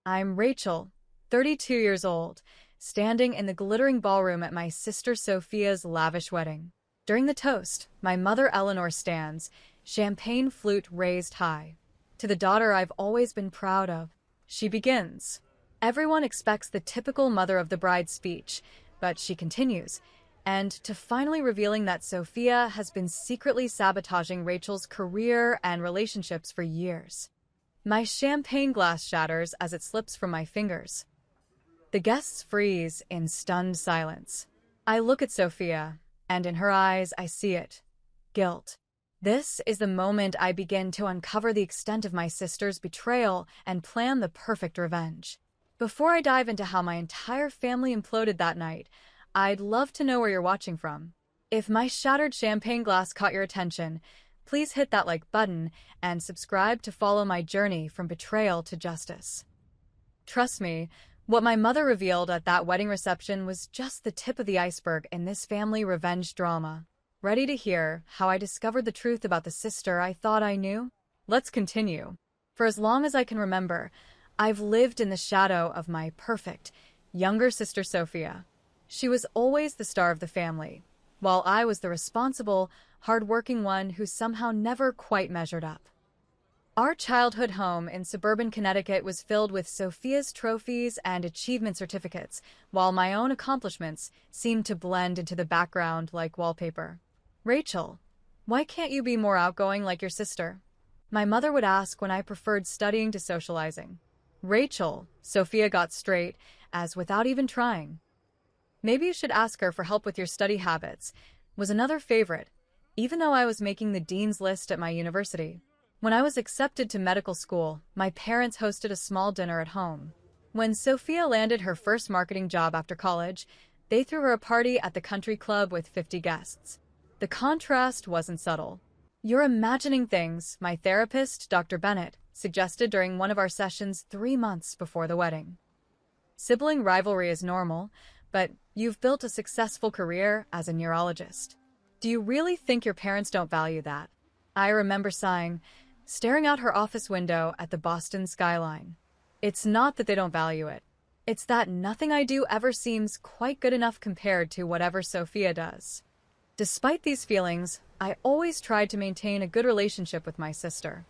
I'm Rachel, 32 years old, standing in the glittering ballroom at my sister Sophia's lavish wedding. During the toast, my mother Eleanor stands, champagne flute raised high. To the daughter I've always been proud of, she begins. Everyone expects the typical mother of the bride speech, but she continues, and to finally revealing that Sophia has been secretly sabotaging Rachel's career and relationships for years. My champagne glass shatters as it slips from my fingers. The guests freeze in stunned silence. I look at Sophia, and in her eyes I see it. Guilt. This is the moment I begin to uncover the extent of my sister's betrayal and plan the perfect revenge. Before I dive into how my entire family imploded that night, I'd love to know where you're watching from. If my shattered champagne glass caught your attention, please hit that like button and subscribe to follow my journey from betrayal to justice. Trust me, what my mother revealed at that wedding reception was just the tip of the iceberg in this family revenge drama. Ready to hear how I discovered the truth about the sister I thought I knew? Let's continue. For as long as I can remember, I've lived in the shadow of my perfect, younger sister Sophia. She was always the star of the family, while I was the responsible, hard-working one who somehow never quite measured up. Our childhood home in suburban Connecticut was filled with Sophia's trophies and achievement certificates, while my own accomplishments seemed to blend into the background like wallpaper. Rachel, why can't you be more outgoing like your sister? My mother would ask when I preferred studying to socializing. Rachel, Sophia got straight, as without even trying. Maybe you should ask her for help with your study habits, was another favorite, even though I was making the dean's list at my university. When I was accepted to medical school, my parents hosted a small dinner at home. When Sophia landed her first marketing job after college, they threw her a party at the country club with 50 guests. The contrast wasn't subtle. You're imagining things, my therapist, Dr. Bennett, suggested during one of our sessions 3 months before the wedding. Sibling rivalry is normal, but you've built a successful career as a neurologist. Do you really think your parents don't value that? I remember sighing, staring out her office window at the Boston skyline. It's not that they don't value it. It's that nothing I do ever seems quite good enough compared to whatever Sophia does. Despite these feelings, I always tried to maintain a good relationship with my sister.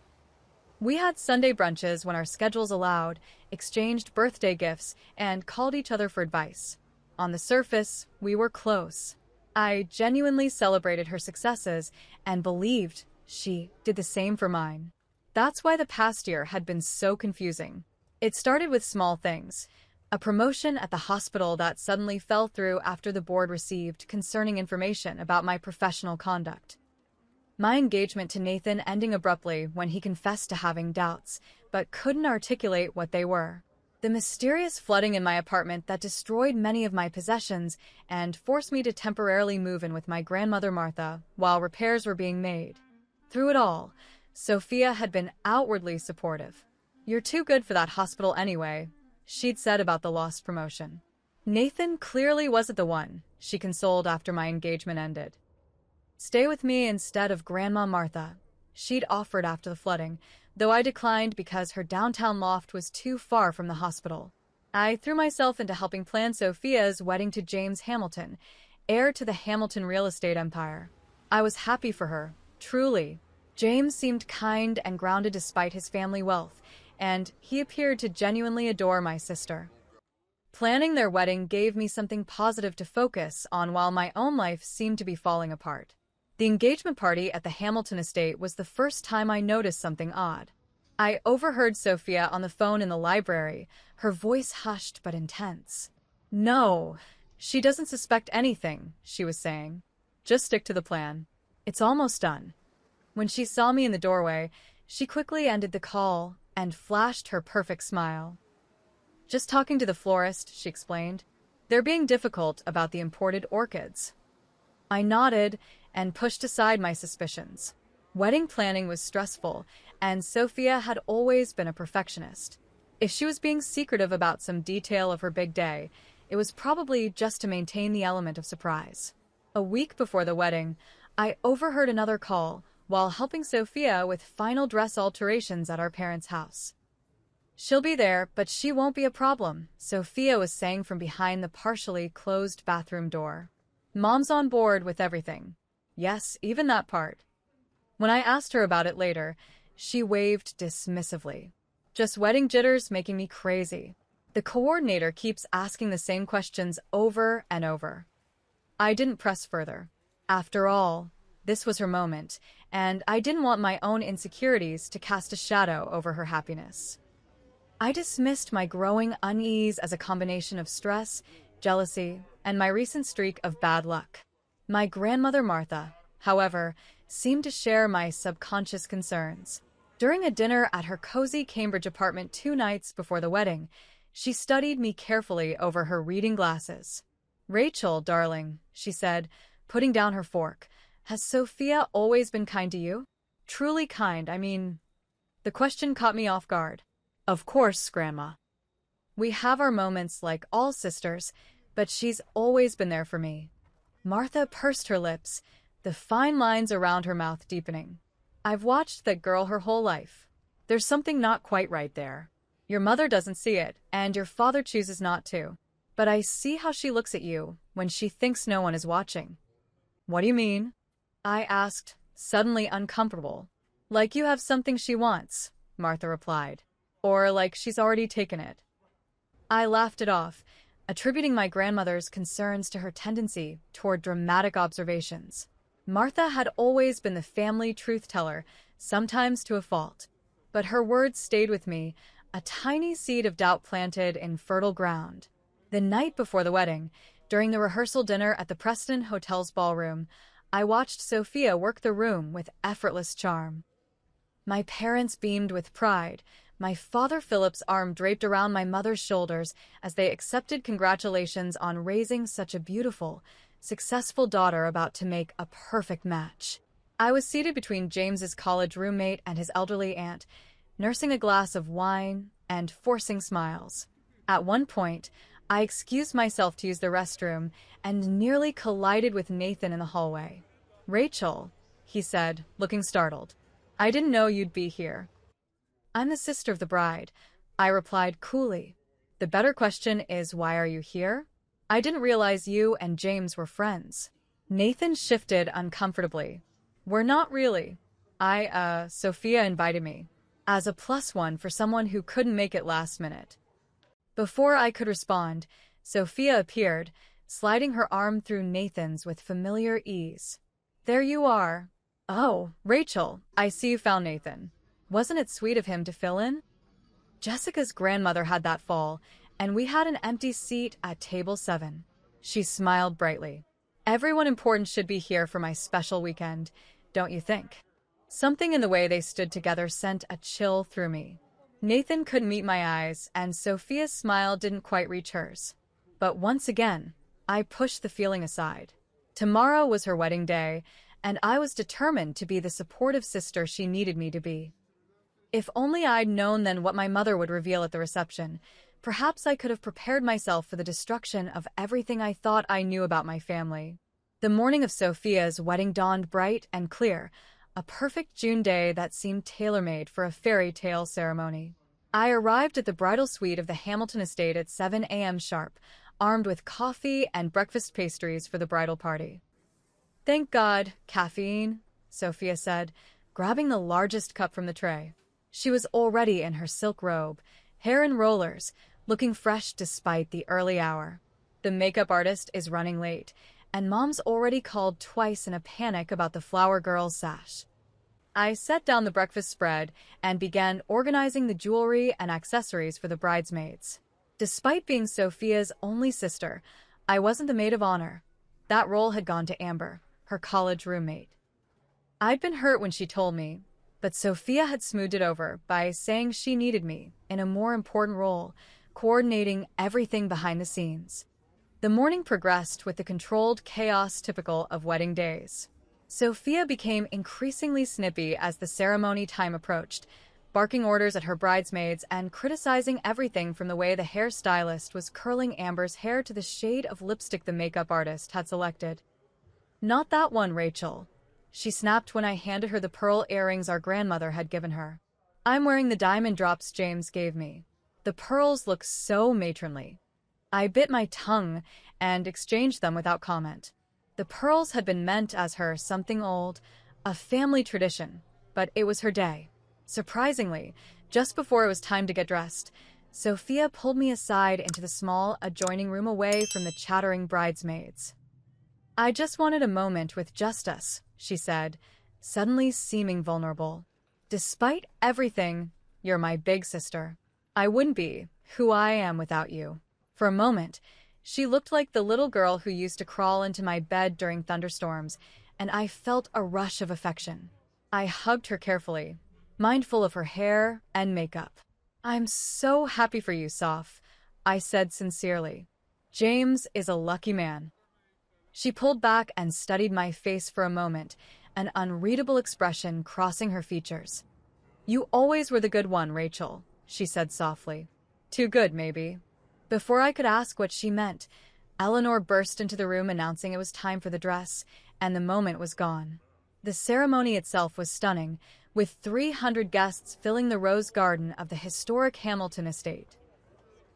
We had Sunday brunches when our schedules allowed, exchanged birthday gifts, and called each other for advice. On the surface, we were close. I genuinely celebrated her successes and believed she did the same for mine. That's why the past year had been so confusing. It started with small things. A promotion at the hospital that suddenly fell through after the board received concerning information about my professional conduct. My engagement to Nathan ending abruptly when he confessed to having doubts, but couldn't articulate what they were. The mysterious flooding in my apartment that destroyed many of my possessions and forced me to temporarily move in with my grandmother Martha while repairs were being made. Through it all, Sophia had been outwardly supportive. "You're too good for that hospital anyway," she'd said about the lost promotion. Nathan clearly wasn't the one, she consoled after my engagement ended. "Stay with me instead of Grandma Martha," she'd offered after the flooding, though I declined because her downtown loft was too far from the hospital. I threw myself into helping plan Sophia's wedding to James Hamilton, heir to the Hamilton real estate empire. I was happy for her, truly. James seemed kind and grounded despite his family wealth, and he appeared to genuinely adore my sister. Planning their wedding gave me something positive to focus on while my own life seemed to be falling apart. The engagement party at the Hamilton estate was the first time I noticed something odd. I overheard Sophia on the phone in the library, her voice hushed but intense. "No, she doesn't suspect anything," she was saying. "Just stick to the plan. It's almost done." When she saw me in the doorway, she quickly ended the call and flashed her perfect smile. "Just talking to the florist," she explained. "They're being difficult about the imported orchids." I nodded and pushed aside my suspicions. Wedding planning was stressful, and Sophia had always been a perfectionist. If she was being secretive about some detail of her big day, it was probably just to maintain the element of surprise. A week before the wedding, I overheard another call while helping Sophia with final dress alterations at our parents' house. She'll be there, but she won't be a problem, Sophia was saying from behind the partially closed bathroom door. Mom's on board with everything. Yes, even that part. When I asked her about it later, she waved dismissively. Just wedding jitters making me crazy. The coordinator keeps asking the same questions over and over. I didn't press further. After all, this was her moment, and I didn't want my own insecurities to cast a shadow over her happiness. I dismissed my growing unease as a combination of stress, jealousy, and my recent streak of bad luck. My grandmother Martha, however, seemed to share my subconscious concerns. During a dinner at her cozy Cambridge apartment 2 nights before the wedding, she studied me carefully over her reading glasses. "Rachel, darling," she said, putting down her fork, "has Sophia always been kind to you?" "Truly kind, I mean." The question caught me off guard. "Of course, Grandma. We have our moments like all sisters, but she's always been there for me." Martha pursed her lips, the fine lines around her mouth deepening. "I've watched that girl her whole life. There's something not quite right there. Your mother doesn't see it, and your father chooses not to. But I see how she looks at you when she thinks no one is watching." "What do you mean?" I asked, suddenly uncomfortable. "Like you have something she wants," Martha replied. "Or like she's already taken it." I laughed it off, attributing my grandmother's concerns to her tendency toward dramatic observations. Martha had always been the family truth-teller, sometimes to a fault. But her words stayed with me, a tiny seed of doubt planted in fertile ground. The night before the wedding, during the rehearsal dinner at the Preston Hotel's ballroom, I watched Sophia work the room with effortless charm. My parents beamed with pride, my father Philip's arm draped around my mother's shoulders as they accepted congratulations on raising such a beautiful, successful daughter about to make a perfect match. I was seated between James's college roommate and his elderly aunt, nursing a glass of wine and forcing smiles. At one point, I excused myself to use the restroom and nearly collided with Nathan in the hallway. "Rachel," he said, looking startled. "I didn't know you'd be here." "I'm the sister of the bride," I replied coolly. "The better question is, why are you here? I didn't realize you and James were friends." Nathan shifted uncomfortably. "We're not really. Sophia invited me. As a +1 for someone who couldn't make it last minute." Before I could respond, Sophia appeared, sliding her arm through Nathan's with familiar ease. "There you are." "Oh, Rachel, I see you found Nathan. Wasn't it sweet of him to fill in?" Jessica's grandmother had that fall, and we had an empty seat at table 7. She smiled brightly. "Everyone important should be here for my special weekend, don't you think?" Something in the way they stood together sent a chill through me. Nathan couldn't meet my eyes, and Sophia's smile didn't quite reach hers. But once again, I pushed the feeling aside. Tomorrow was her wedding day, and I was determined to be the supportive sister she needed me to be. If only I'd known then what my mother would reveal at the reception, perhaps I could have prepared myself for the destruction of everything I thought I knew about my family. The morning of Sophia's wedding dawned bright and clear, a perfect June day that seemed tailor-made for a fairy tale ceremony. I arrived at the bridal suite of the Hamilton estate at 7 a.m. sharp, armed with coffee and breakfast pastries for the bridal party. "Thank God, caffeine," Sophia said, grabbing the largest cup from the tray. She was already in her silk robe, hair in rollers, looking fresh despite the early hour. "The makeup artist is running late, and Mom's already called twice in a panic about the flower girl's sash." I set down the breakfast spread and began organizing the jewelry and accessories for the bridesmaids. Despite being Sophia's only sister, I wasn't the maid of honor. That role had gone to Amber, her college roommate. I'd been hurt when she told me, but Sophia had smoothed it over by saying she needed me in a more important role, coordinating everything behind the scenes. The morning progressed with the controlled chaos typical of wedding days. Sophia became increasingly snippy as the ceremony time approached, barking orders at her bridesmaids and criticizing everything from the way the hairstylist was curling Amber's hair to the shade of lipstick the makeup artist had selected. "Not that one, Rachel," she snapped when I handed her the pearl earrings our grandmother had given her. "I'm wearing the diamond drops James gave me." The pearls look so matronly. I bit my tongue and exchanged them without comment. The pearls had been meant as her something old, a family tradition, but it was her day. Surprisingly, just before it was time to get dressed, Sophia pulled me aside into the small, adjoining room away from the chattering bridesmaids. "I just wanted a moment with just us," she said, suddenly seeming vulnerable. "Despite everything, you're my big sister. I wouldn't be who I am without you." For a moment, she looked like the little girl who used to crawl into my bed during thunderstorms, and I felt a rush of affection. I hugged her carefully, mindful of her hair and makeup. "I'm so happy for you, Soph," I said sincerely. "James is a lucky man." She pulled back and studied my face for a moment, an unreadable expression crossing her features. "You always were the good one, Rachel," she said softly. "Too good, maybe." Before I could ask what she meant, Eleanor burst into the room announcing it was time for the dress, and the moment was gone. The ceremony itself was stunning, with 300 guests filling the rose garden of the historic Hamilton estate.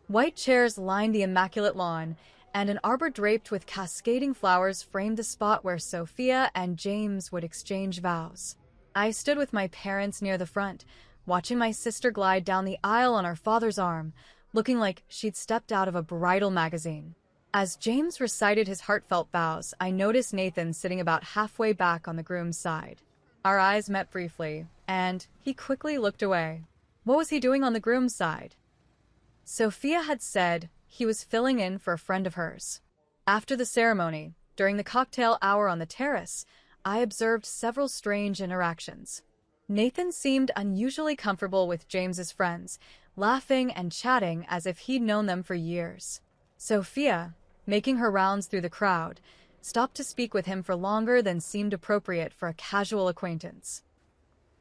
White chairs lined the immaculate lawn, and an arbor draped with cascading flowers framed the spot where Sophia and James would exchange vows. I stood with my parents near the front, watching my sister glide down the aisle on her father's arm, looking like she'd stepped out of a bridal magazine. As James recited his heartfelt vows, I noticed Nathan sitting about halfway back on the groom's side. Our eyes met briefly, and he quickly looked away. What was he doing on the groom's side? Sophia had said he was filling in for a friend of hers. After the ceremony, during the cocktail hour on the terrace, I observed several strange interactions. Nathan seemed unusually comfortable with James's friends, laughing and chatting as if he'd known them for years. Sophia, making her rounds through the crowd, stopped to speak with him for longer than seemed appropriate for a casual acquaintance.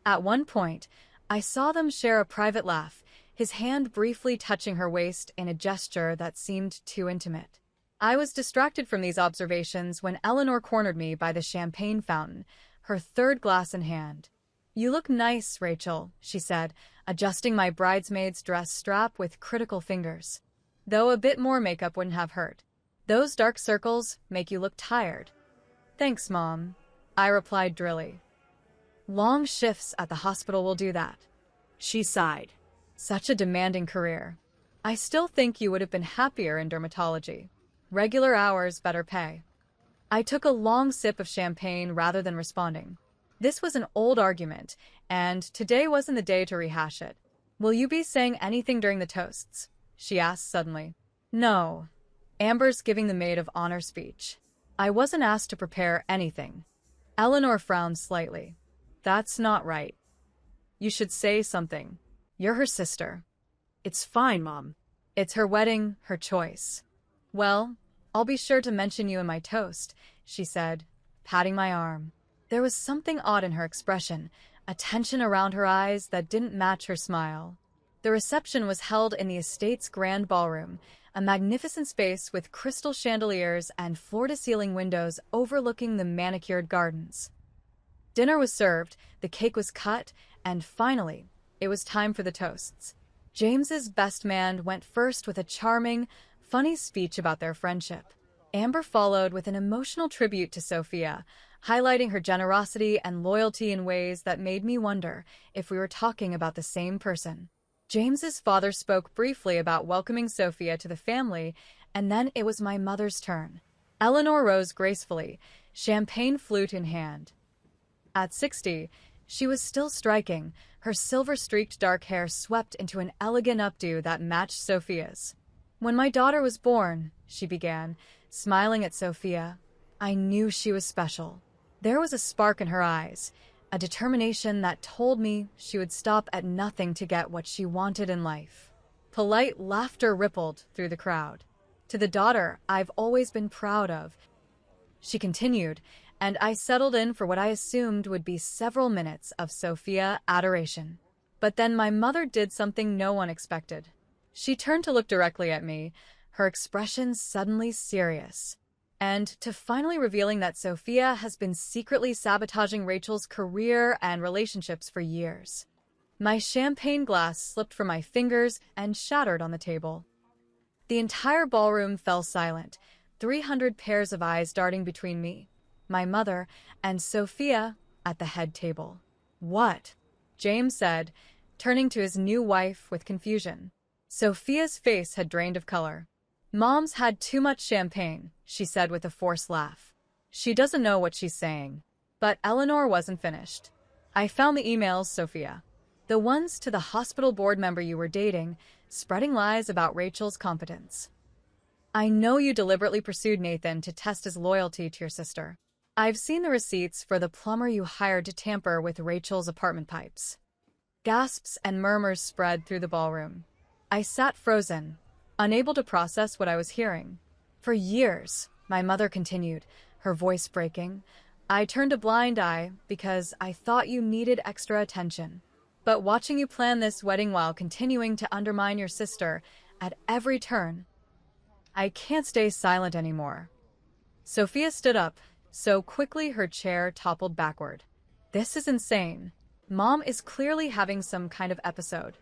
At one point, I saw them share a private laugh, his hand briefly touching her waist in a gesture that seemed too intimate. I was distracted from these observations when Eleanor cornered me by the champagne fountain, her third glass in hand. "You look nice, Rachel," she said, adjusting my bridesmaid's dress strap with critical fingers. "Though a bit more makeup wouldn't have hurt. Those dark circles make you look tired." "Thanks, Mom," I replied drily. "Long shifts at the hospital will do that." She sighed. "Such a demanding career. I still think you would have been happier in dermatology. Regular hours, better pay." I took a long sip of champagne rather than responding. This was an old argument, and today wasn't the day to rehash it. "Will you be saying anything during the toasts?" she asked suddenly. "No. Amber's giving the maid of honor speech. I wasn't asked to prepare anything." Eleanor frowned slightly. "That's not right. You should say something. You're her sister." "It's fine, Mom." "It's her wedding, her choice." "Well, I'll be sure to mention you in my toast," she said, patting my arm. There was something odd in her expression, a tension around her eyes that didn't match her smile. The reception was held in the estate's grand ballroom, a magnificent space with crystal chandeliers and floor-to-ceiling windows overlooking the manicured gardens. Dinner was served, the cake was cut, and finally, it was time for the toasts. James's best man went first with a charming, funny speech about their friendship. Amber followed with an emotional tribute to Sophia, highlighting her generosity and loyalty in ways that made me wonder if we were talking about the same person. James's father spoke briefly about welcoming Sophia to the family, and then it was my mother's turn. Eleanor rose gracefully, champagne flute in hand. At 60, she was still striking, her silver-streaked dark hair swept into an elegant updo that matched Sophia's. "When my daughter was born," she began, smiling at Sophia, "I knew she was special." There was a spark in her eyes, a determination that told me she would stop at nothing to get what she wanted in life. Polite laughter rippled through the crowd. "To the daughter I've always been proud of," she continued, and I settled in for what I assumed would be several minutes of Sophia adoration. But then my mother did something no one expected. She turned to look directly at me, her expression suddenly serious. And to finally revealing that Sophia has been secretly sabotaging Rachel's career and relationships for years. My champagne glass slipped from my fingers and shattered on the table. The entire ballroom fell silent, 300 pairs of eyes darting between me, my mother, and Sophia at the head table. "What?" James said, turning to his new wife with confusion. Sophia's face had drained of color. "Mom's had too much champagne," she said with a forced laugh. "She doesn't know what she's saying." But Eleanor wasn't finished. "I found the emails, Sophia. The ones to the hospital board member you were dating, spreading lies about Rachel's competence. I know you deliberately pursued Nathan to test his loyalty to your sister. I've seen the receipts for the plumber you hired to tamper with Rachel's apartment pipes." Gasps and murmurs spread through the ballroom. I sat frozen, unable to process what I was hearing. "For years," my mother continued, her voice breaking, "I turned a blind eye because I thought you needed extra attention. But watching you plan this wedding while continuing to undermine your sister at every turn, I can't stay silent anymore." Sophia stood up, so quickly her chair toppled backward. "This is insane. Mom is clearly having some kind of episode.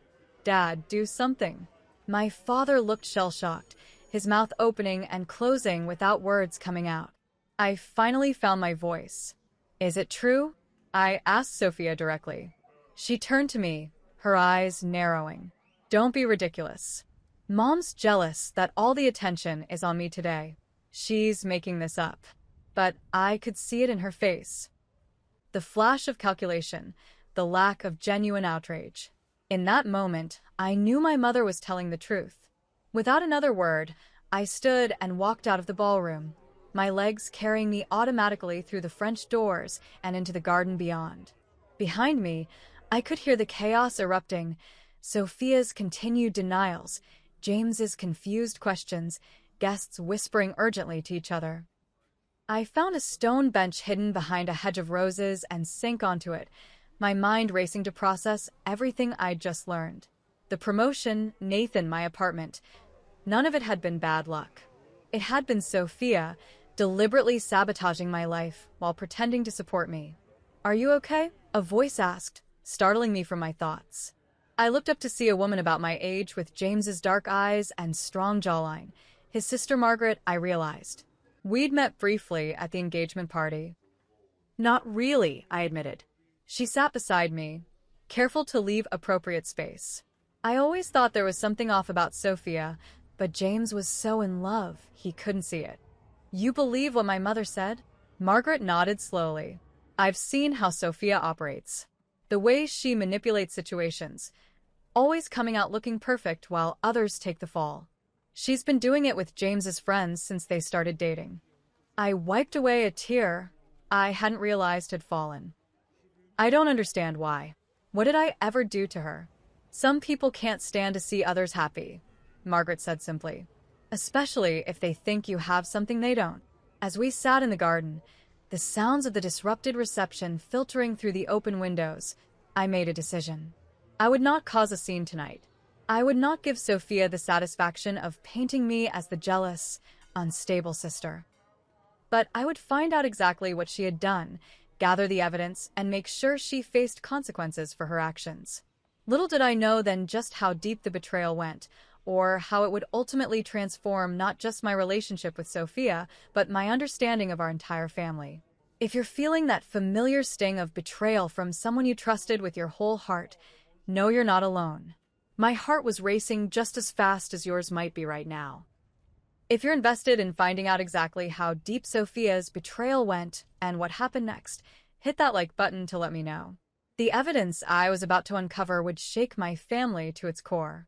Dad, do something." My father looked shell-shocked, his mouth opening and closing without words coming out. I finally found my voice. "Is it true?" I asked Sophia directly. She turned to me, her eyes narrowing. "Don't be ridiculous. Mom's jealous that all the attention is on me today. She's making this up." But I could see it in her face. The flash of calculation, the lack of genuine outrage. In that moment, I knew my mother was telling the truth. Without another word, I stood and walked out of the ballroom, my legs carrying me automatically through the French doors and into the garden beyond. Behind me, I could hear the chaos erupting, Sophia's continued denials, James's confused questions, guests whispering urgently to each other. I found a stone bench hidden behind a hedge of roses and sank onto it, my mind racing to process everything I'd just learned. The promotion, Nathan, my apartment. None of it had been bad luck. It had been Sophia, deliberately sabotaging my life while pretending to support me. "Are you okay?" a voice asked, startling me from my thoughts. I looked up to see a woman about my age with James's dark eyes and strong jawline. His sister Margaret, I realized. We'd met briefly at the engagement party. "Not really," I admitted. She sat beside me, careful to leave appropriate space. I always thought there was something off about Sophia, but James was so in love, he couldn't see it. "You believe what my mother said?" Margaret nodded slowly. "I've seen how Sophia operates. The way she manipulates situations, always coming out looking perfect while others take the fall. She's been doing it with James's friends since they started dating." I wiped away a tear I hadn't realized had fallen. "I don't understand why. What did I ever do to her?" "Some people can't stand to see others happy," Margaret said simply. "Especially if they think you have something they don't." As we sat in the garden, the sounds of the disrupted reception filtering through the open windows, I made a decision. I would not cause a scene tonight. I would not give Sophia the satisfaction of painting me as the jealous, unstable sister. But I would find out exactly what she had done, gather the evidence, and make sure she faced consequences for her actions. Little did I know then just how deep the betrayal went, or how it would ultimately transform not just my relationship with Sophia, but my understanding of our entire family. If you're feeling that familiar sting of betrayal from someone you trusted with your whole heart, know you're not alone. My heart was racing just as fast as yours might be right now. If you're invested in finding out exactly how deep Sophia's betrayal went and what happened next, hit that like button to let me know. The evidence I was about to uncover would shake my family to its core.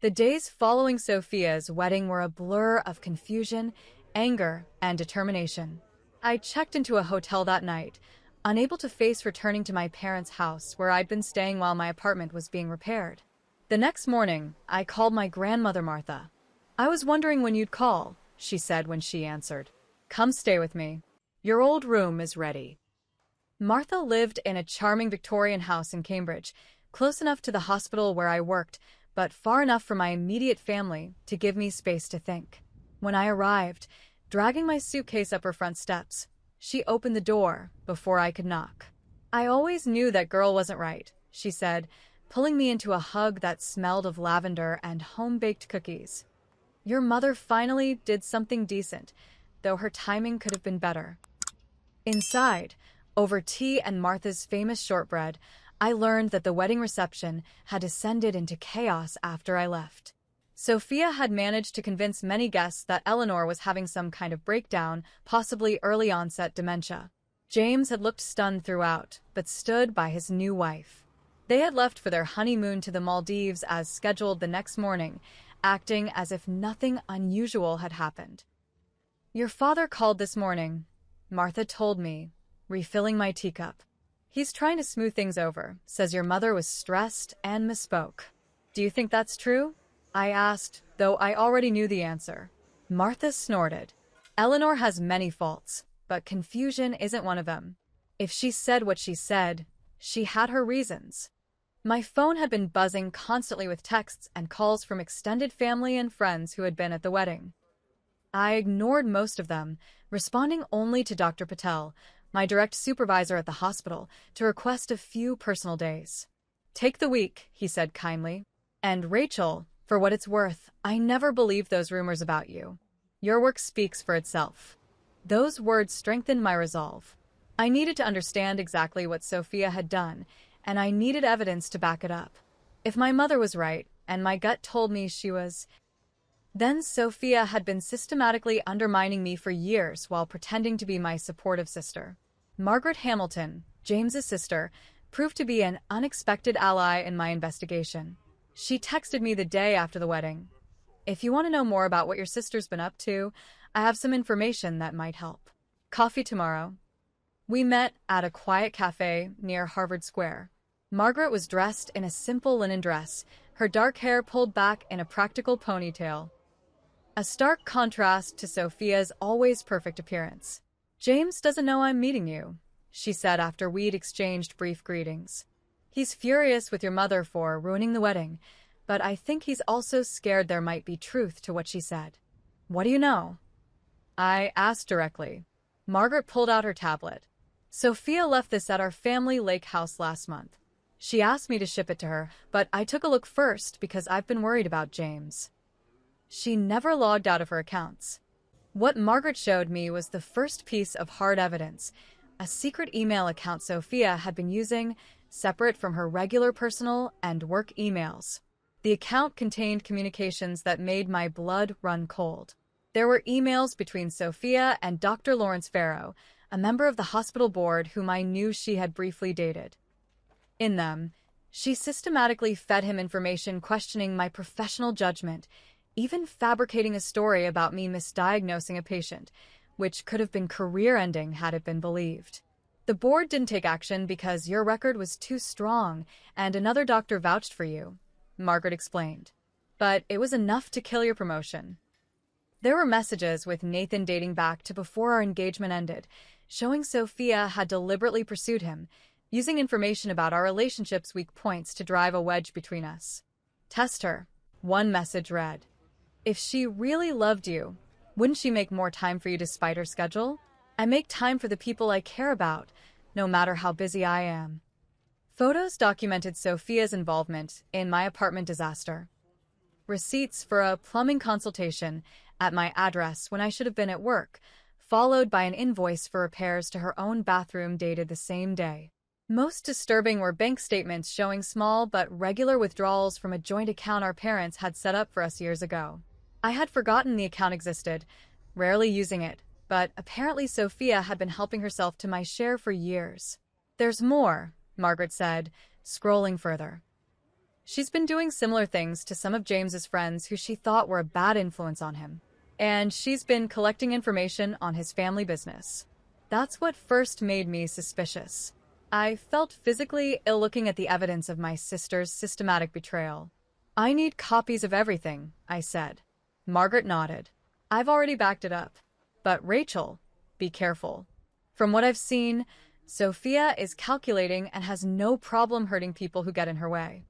The days following Sophia's wedding were a blur of confusion, anger, and determination. I checked into a hotel that night, unable to face returning to my parents' house where I'd been staying while my apartment was being repaired. The next morning, I called my grandmother Martha. "I was wondering when you'd call," she said when she answered. "Come stay with me. Your old room is ready." Martha lived in a charming Victorian house in Cambridge, close enough to the hospital where I worked, but far enough from my immediate family to give me space to think. When I arrived, dragging my suitcase up her front steps, she opened the door before I could knock. "I always knew that girl wasn't right," she said, pulling me into a hug that smelled of lavender and home-baked cookies. Your mother finally did something decent, though her timing could have been better. Inside, over tea and Martha's famous shortbread, I learned that the wedding reception had descended into chaos after I left. Sophia had managed to convince many guests that Eleanor was having some kind of breakdown, possibly early-onset dementia. James had looked stunned throughout, but stood by his new wife. They had left for their honeymoon to the Maldives as scheduled the next morning, acting as if nothing unusual had happened. "Your father called this morning," Martha told me, refilling my teacup. "He's trying to smooth things over, says your mother was stressed and misspoke." "Do you think that's true?" I asked, though I already knew the answer. Martha snorted. "Eleanor has many faults, but confusion isn't one of them. If she said what she said, she had her reasons." My phone had been buzzing constantly with texts and calls from extended family and friends who had been at the wedding. I ignored most of them, responding only to Dr. Patel, my direct supervisor at the hospital, to request a few personal days. "Take the week," he said kindly. "And Rachel, for what it's worth, I never believed those rumors about you. Your work speaks for itself." Those words strengthened my resolve. I needed to understand exactly what Sophia had done, and I needed evidence to back it up. If my mother was right, and my gut told me she was, then Sophia had been systematically undermining me for years while pretending to be my supportive sister. Margaret Hamilton, James's sister, proved to be an unexpected ally in my investigation. She texted me the day after the wedding. "If you want to know more about what your sister's been up to, I have some information that might help. Coffee tomorrow." We met at a quiet cafe near Harvard Square. Margaret was dressed in a simple linen dress, her dark hair pulled back in a practical ponytail. A stark contrast to Sophia's always perfect appearance. "James doesn't know I'm meeting you," she said after we'd exchanged brief greetings. "He's furious with your mother for ruining the wedding, but I think he's also scared there might be truth to what she said." "What do you know?" I asked directly. Margaret pulled out her tablet. "Sophia left this at our family lake house last month. She asked me to ship it to her, but I took a look first because I've been worried about James." She never logged out of her accounts. What Margaret showed me was the first piece of hard evidence, a secret email account Sophia had been using, separate from her regular personal and work emails. The account contained communications that made my blood run cold. There were emails between Sophia and Dr. Lawrence Farrow, a member of the hospital board whom I knew she had briefly dated. In them, she systematically fed him information questioning my professional judgment, even fabricating a story about me misdiagnosing a patient, which could have been career-ending had it been believed. "The board didn't take action because your record was too strong and another doctor vouched for you," Margaret explained. "But it was enough to kill your promotion." There were messages with Nathan dating back to before our engagement ended, showing Sophia had deliberately pursued him, using information about our relationship's weak points to drive a wedge between us. "Test her," one message read. "If she really loved you, wouldn't she make more time for you despite her schedule? I make time for the people I care about, no matter how busy I am." Photos documented Sophia's involvement in my apartment disaster. Receipts for a plumbing consultation at my address when I should have been at work, followed by an invoice for repairs to her own bathroom dated the same day. Most disturbing were bank statements showing small but regular withdrawals from a joint account our parents had set up for us years ago. I had forgotten the account existed, rarely using it, but apparently Sophia had been helping herself to my share for years. "There's more," Margaret said, scrolling further. "She's been doing similar things to some of James's friends who she thought were a bad influence on him. And she's been collecting information on his family business." That's what first made me suspicious. I felt physically ill looking at the evidence of my sister's systematic betrayal. "I need copies of everything," I said. Margaret nodded. "I've already backed it up. But Rachel, be careful. From what I've seen, Sophia is calculating and has no problem hurting people who get in her way."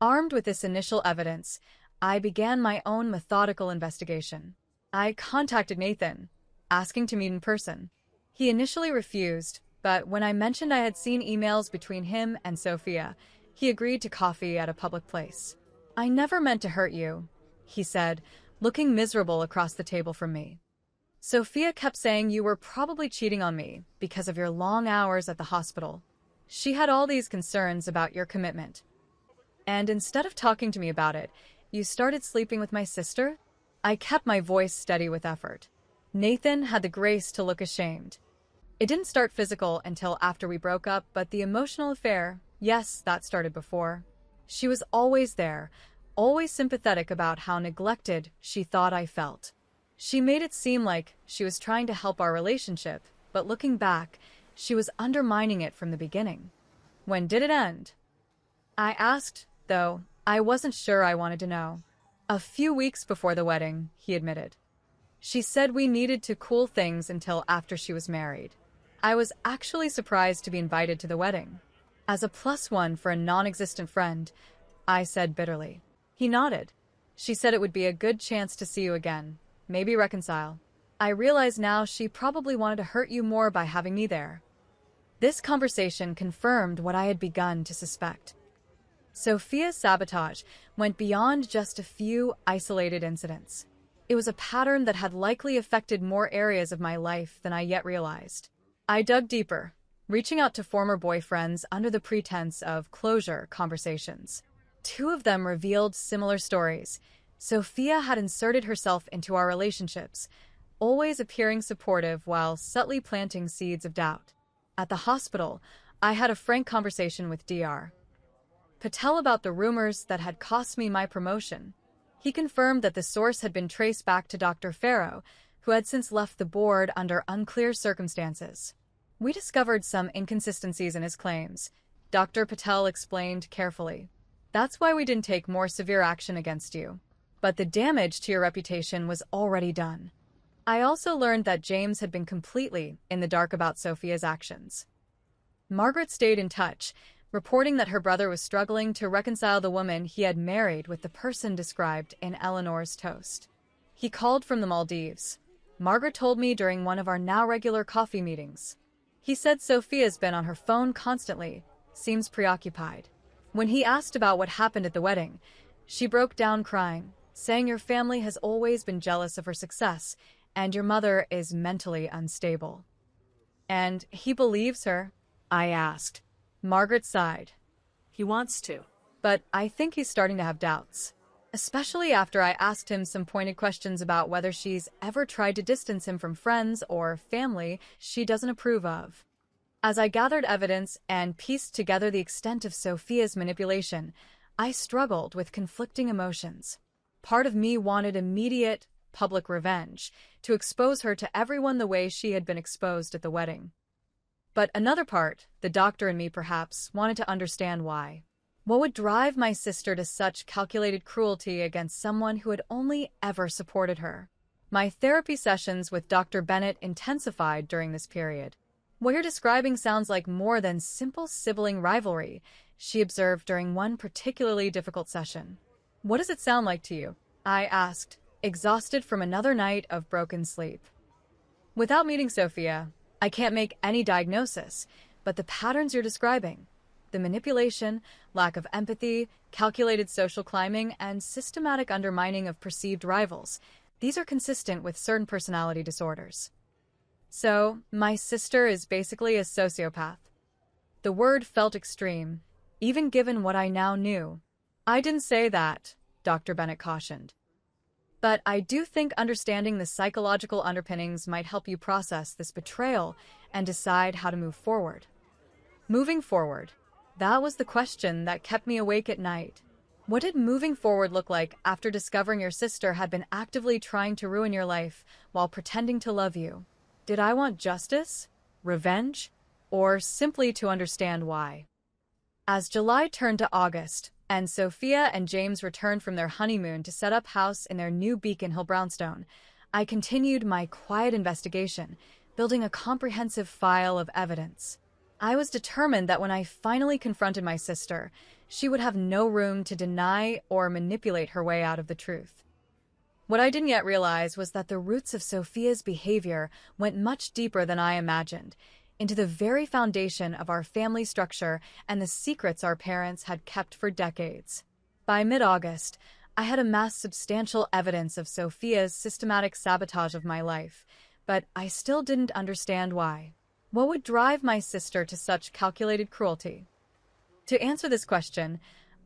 Armed with this initial evidence, I began my own methodical investigation. I contacted Nathan, asking to meet in person. He initially refused, but when I mentioned I had seen emails between him and Sophia, He agreed to coffee at a public place. "I never meant to hurt you," he said, looking miserable across the table from me. "Sophia kept saying you were probably cheating on me because of your long hours at the hospital. She had all these concerns about your commitment. And instead of talking to me about it, you started sleeping with my sister?" I kept my voice steady with effort. Nathan had the grace to look ashamed. "It didn't start physical until after we broke up, but the emotional affair, yes, that started before. She was always there, always sympathetic about how neglected she thought I felt. She made it seem like she was trying to help our relationship, but looking back, she was undermining it from the beginning." "When did it end?" I asked, though I wasn't sure I wanted to know. "A few weeks before the wedding," he admitted. "She said we needed to cool things until after she was married." I was actually surprised to be invited to the wedding. "As a +1 for a non-existent friend," I said bitterly. He nodded. "She said it would be a good chance to see you again, maybe reconcile. I realize now she probably wanted to hurt you more by having me there." This conversation confirmed what I had begun to suspect. Sophia's sabotage went beyond just a few isolated incidents. It was a pattern that had likely affected more areas of my life than I yet realized. I dug deeper, reaching out to former boyfriends under the pretense of closure conversations. 2 of them revealed similar stories. Sophia had inserted herself into our relationships, always appearing supportive while subtly planting seeds of doubt. At the hospital, I had a frank conversation with Dr. Patel about the rumors that had cost me my promotion. He confirmed that the source had been traced back to Dr. Farrow, who had since left the board under unclear circumstances. "We discovered some inconsistencies in his claims," Dr. Patel explained carefully. "That's why we didn't take more severe action against you. But the damage to your reputation was already done." I also learned that James had been completely in the dark about Sophia's actions. Margaret stayed in touch, reporting that her brother was struggling to reconcile the woman he had married with the person described in Eleanor's toast. He called from the Maldives. Margaret told me during one of our now regular coffee meetings. He said Sophia's been on her phone constantly, seems preoccupied. When he asked about what happened at the wedding, she broke down crying, saying your family has always been jealous of her success, and your mother is mentally unstable. "And he believes her?" I asked. Margaret sighed. He wants to. "But I think he's starting to have doubts. Especially after I asked him some pointed questions about whether she's ever tried to distance him from friends or family she doesn't approve of." As I gathered evidence and pieced together the extent of Sophia's manipulation, I struggled with conflicting emotions. Part of me wanted immediate, public revenge, to expose her to everyone the way she had been exposed at the wedding. But another part, the doctor in me perhaps, wanted to understand why. What would drive my sister to such calculated cruelty against someone who had only ever supported her? My therapy sessions with Dr. Bennett intensified during this period. "What you're describing sounds like more than simple sibling rivalry," she observed during one particularly difficult session. "What does it sound like to you?" I asked, exhausted from another night of broken sleep. "Without meeting Sophia, I can't make any diagnosis, but the patterns you're describing, the manipulation, lack of empathy, calculated social climbing, and systematic undermining of perceived rivals, these are consistent with certain personality disorders." "So, my sister is basically a sociopath." The word felt extreme, even given what I now knew. "I didn't say that," Dr. Bennett cautioned. "But I do think understanding the psychological underpinnings might help you process this betrayal and decide how to move forward." Moving forward, that was the question that kept me awake at night. What did moving forward look like after discovering your sister had been actively trying to ruin your life while pretending to love you? Did I want justice, revenge, or simply to understand why? As July turned to August, and Sophia and James returned from their honeymoon to set up house in their new Beacon Hill brownstone, I continued my quiet investigation, building a comprehensive file of evidence. I was determined that when I finally confronted my sister, she would have no room to deny or manipulate her way out of the truth. What I didn't yet realize was that the roots of Sophia's behavior went much deeper than I imagined. into the very foundation of our family structure and the secrets our parents had kept for decades. By mid-August, I had amassed substantial evidence of Sophia's systematic sabotage of my life, but I still didn't understand why. What would drive my sister to such calculated cruelty? To answer this question,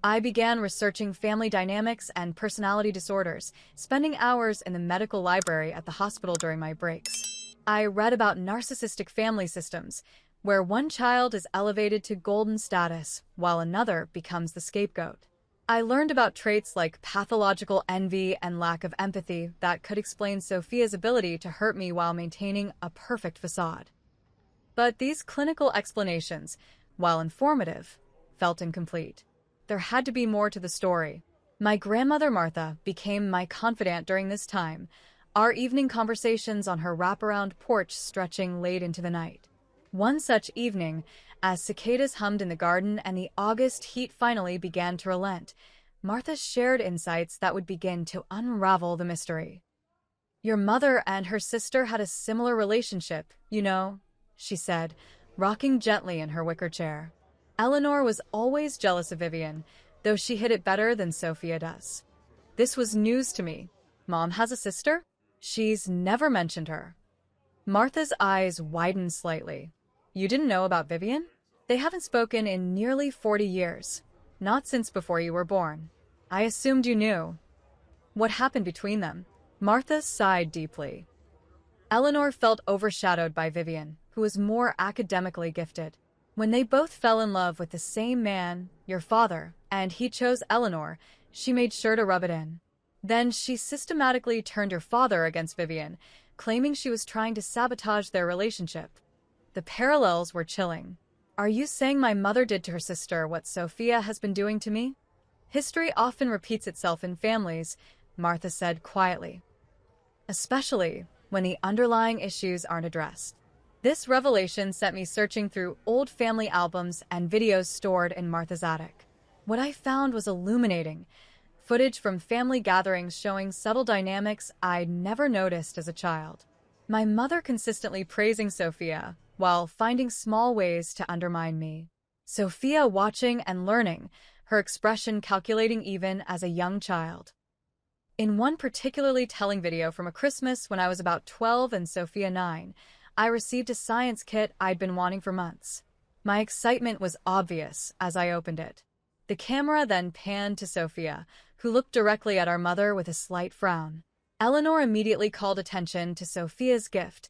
I began researching family dynamics and personality disorders, spending hours in the medical library at the hospital during my breaks. I read about narcissistic family systems, where one child is elevated to golden status while another becomes the scapegoat. I learned about traits like pathological envy and lack of empathy that could explain Sophia's ability to hurt me while maintaining a perfect facade. But these clinical explanations, while informative, felt incomplete. There had to be more to the story. My grandmother Martha became my confidant during this time, our evening conversations on her wraparound porch stretching late into the night. One such evening, as cicadas hummed in the garden and the August heat finally began to relent, Martha shared insights that would begin to unravel the mystery. "Your mother and her sister had a similar relationship, you know," she said, rocking gently in her wicker chair. "Eleanor was always jealous of Vivian, though she hid it better than Sophia does." This was news to me. "Mom has a sister? She's never mentioned her." Martha's eyes widened slightly. "You didn't know about Vivian? They haven't spoken in nearly 40 years. Not since before you were born. I assumed you knew." "What happened between them?" Martha sighed deeply. "Eleanor felt overshadowed by Vivian, who was more academically gifted. When they both fell in love with the same man, your father, and he chose Eleanor, she made sure to rub it in. Then she systematically turned your father against Vivian, claiming she was trying to sabotage their relationship." The parallels were chilling. "Are you saying my mother did to her sister what Sophia has been doing to me?" "History often repeats itself in families," Martha said quietly. "Especially when the underlying issues aren't addressed." This revelation sent me searching through old family albums and videos stored in Martha's attic. What I found was illuminating. Footage from family gatherings showing subtle dynamics I'd never noticed as a child. My mother consistently praising Sophia, while finding small ways to undermine me. Sophia watching and learning, her expression calculating even as a young child. In one particularly telling video from a Christmas when I was about 12 and Sophia 9, I received a science kit I'd been wanting for months. My excitement was obvious as I opened it. The camera then panned to Sophia, who looked directly at our mother with a slight frown. Eleanor immediately called attention to Sophia's gift,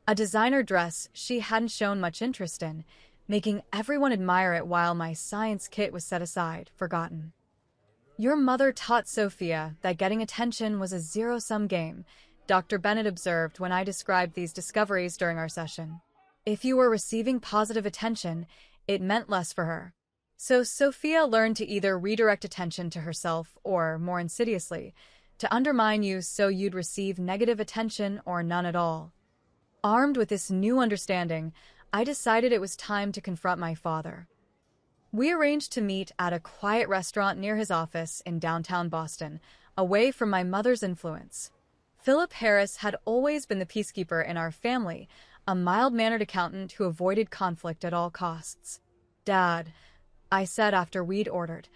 a designer dress she hadn't shown much interest in, making everyone admire it while my science kit was set aside, forgotten. "Your mother taught Sophia that getting attention was a zero-sum game," Dr. Bennett observed when I described these discoveries during our session. "If you were receiving positive attention, it meant less for her." So Sophia learned to either redirect attention to herself or, more insidiously, to undermine you so you'd receive negative attention or none at all. Armed with this new understanding, I decided it was time to confront my father. We arranged to meet at a quiet restaurant near his office in downtown Boston, away from my mother's influence. Philip Harris had always been the peacekeeper in our family, a mild-mannered accountant who avoided conflict at all costs. "Dad," I said after we'd ordered,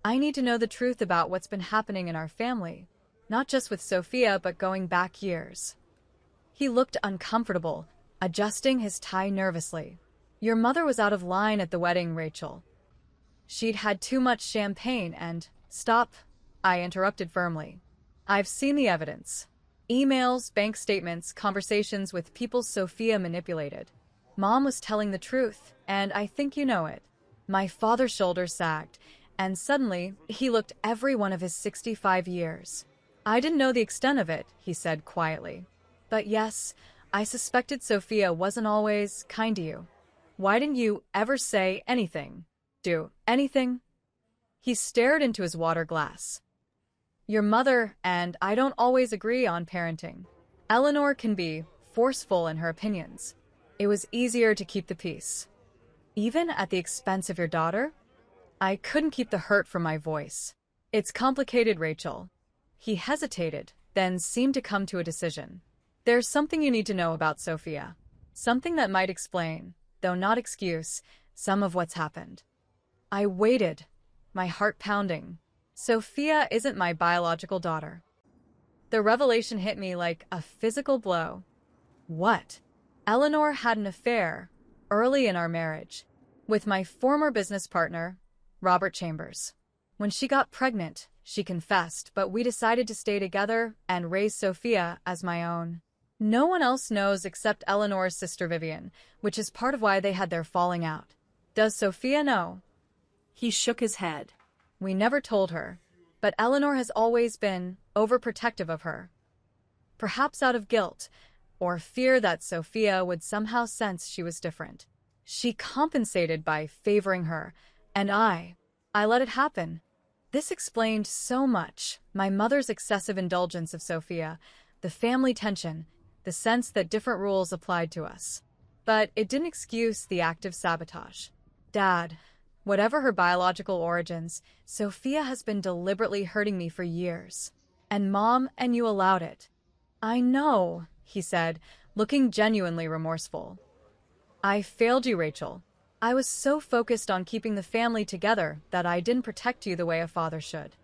"I need to know the truth about what's been happening in our family, not just with Sophia but going back years." He looked uncomfortable, adjusting his tie nervously. "Your mother was out of line at the wedding, Rachel. She'd had too much champagne and—" "Stop," I interrupted firmly. "I've seen the evidence. Emails, bank statements, conversations with people Sophia manipulated. Mom was telling the truth, and I think you know it." My father's shoulders sagged, and suddenly he looked every one of his 65 years. "I didn't know the extent of it," he said quietly. "But yes, I suspected Sophia wasn't always kind to you. Why didn't you ever say anything? Do anything?" He stared into his water glass. "Your mother and I don't always agree on parenting. Eleanor can be forceful in her opinions. It was easier to keep the peace." "Even at the expense of your daughter?" I couldn't keep the hurt from my voice. "It's complicated, Rachel." He hesitated, then seemed to come to a decision. "There's something you need to know about Sophia. Something that might explain though not excuse, some of what's happened. I waited, my heart pounding. Sophia isn't my biological daughter. The revelation hit me like a physical blow. What? Eleanor had an affair, early in our marriage, with my former business partner, Robert Chambers. When she got pregnant, she confessed, but we decided to stay together and raise Sophia as my own. No one else knows except Eleanor's sister Vivian, which is part of why they had their falling out. Does Sophia know? He shook his head. We never told her, but Eleanor has always been overprotective of her. Perhaps out of guilt, or fear that Sophia would somehow sense she was different. She compensated by favoring her, and I let it happen. This explained so much: my mother's excessive indulgence of Sophia, the family tension, the sense that different rules applied to us. But it didn't excuse the active sabotage. Dad, whatever her biological origins, Sophia has been deliberately hurting me for years. And Mom and you allowed it. I know, he said, looking genuinely remorseful. I failed you, Rachel. I was so focused on keeping the family together that I didn't protect you the way a father should.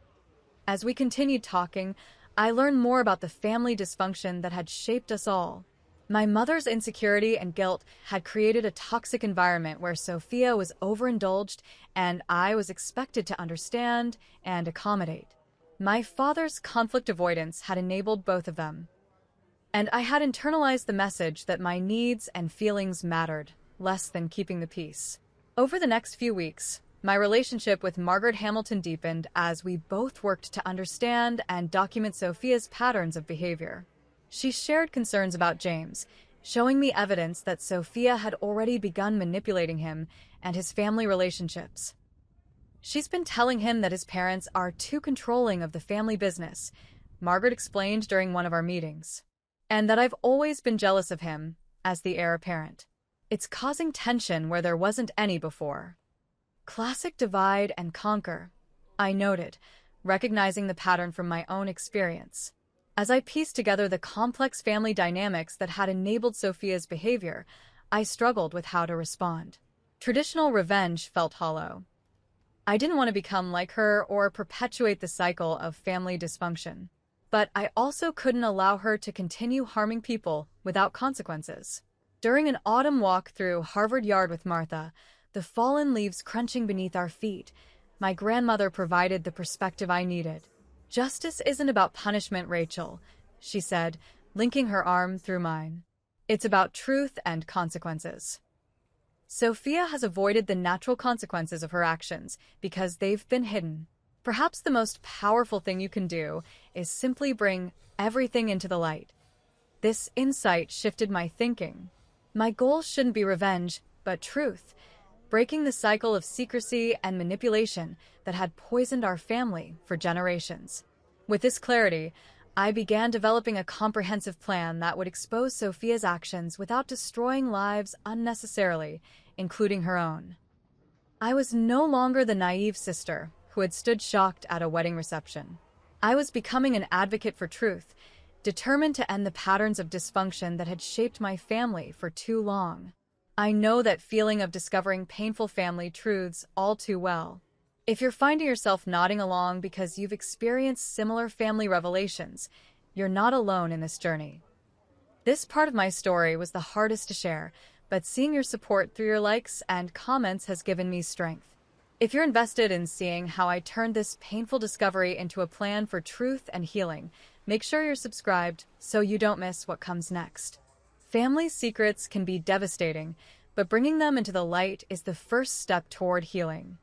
As we continued talking, I learned more about the family dysfunction that had shaped us all. My mother's insecurity and guilt had created a toxic environment where Sophia was overindulged and I was expected to understand and accommodate. My father's conflict avoidance had enabled both of them. And I had internalized the message that my needs and feelings mattered, less than keeping the peace. Over the next few weeks, my relationship with Margaret Hamilton deepened as we both worked to understand and document Sophia's patterns of behavior. She shared concerns about James, showing me evidence that Sophia had already begun manipulating him and his family relationships. She's been telling him that his parents are too controlling of the family business, Margaret explained during one of our meetings, and that I've always been jealous of him as the heir apparent. It's causing tension where there wasn't any before. Classic divide and conquer, I noted, recognizing the pattern from my own experience. As I pieced together the complex family dynamics that had enabled Sophia's behavior, I struggled with how to respond. Traditional revenge felt hollow. I didn't want to become like her or perpetuate the cycle of family dysfunction. But I also couldn't allow her to continue harming people without consequences. During an autumn walk through Harvard Yard with Martha, the fallen leaves crunching beneath our feet, my grandmother provided the perspective I needed. Justice isn't about punishment, Rachel, she said, linking her arm through mine. It's about truth and consequences. Sophia has avoided the natural consequences of her actions because they've been hidden. Perhaps the most powerful thing you can do is simply bring everything into the light. This insight shifted my thinking. My goal shouldn't be revenge, but truth, breaking the cycle of secrecy and manipulation that had poisoned our family for generations. With this clarity, I began developing a comprehensive plan that would expose Sophia's actions without destroying lives unnecessarily, including her own. I was no longer the naive sister who had stood shocked at a wedding reception. I was becoming an advocate for truth, determined to end the patterns of dysfunction that had shaped my family for too long. I know that feeling of discovering painful family truths all too well. If you're finding yourself nodding along because you've experienced similar family revelations, you're not alone in this journey. This part of my story was the hardest to share, but seeing your support through your likes and comments has given me strength. If you're invested in seeing how I turned this painful discovery into a plan for truth and healing, make sure you're subscribed so you don't miss what comes next. Family secrets can be devastating, but bringing them into the light is the first step toward healing.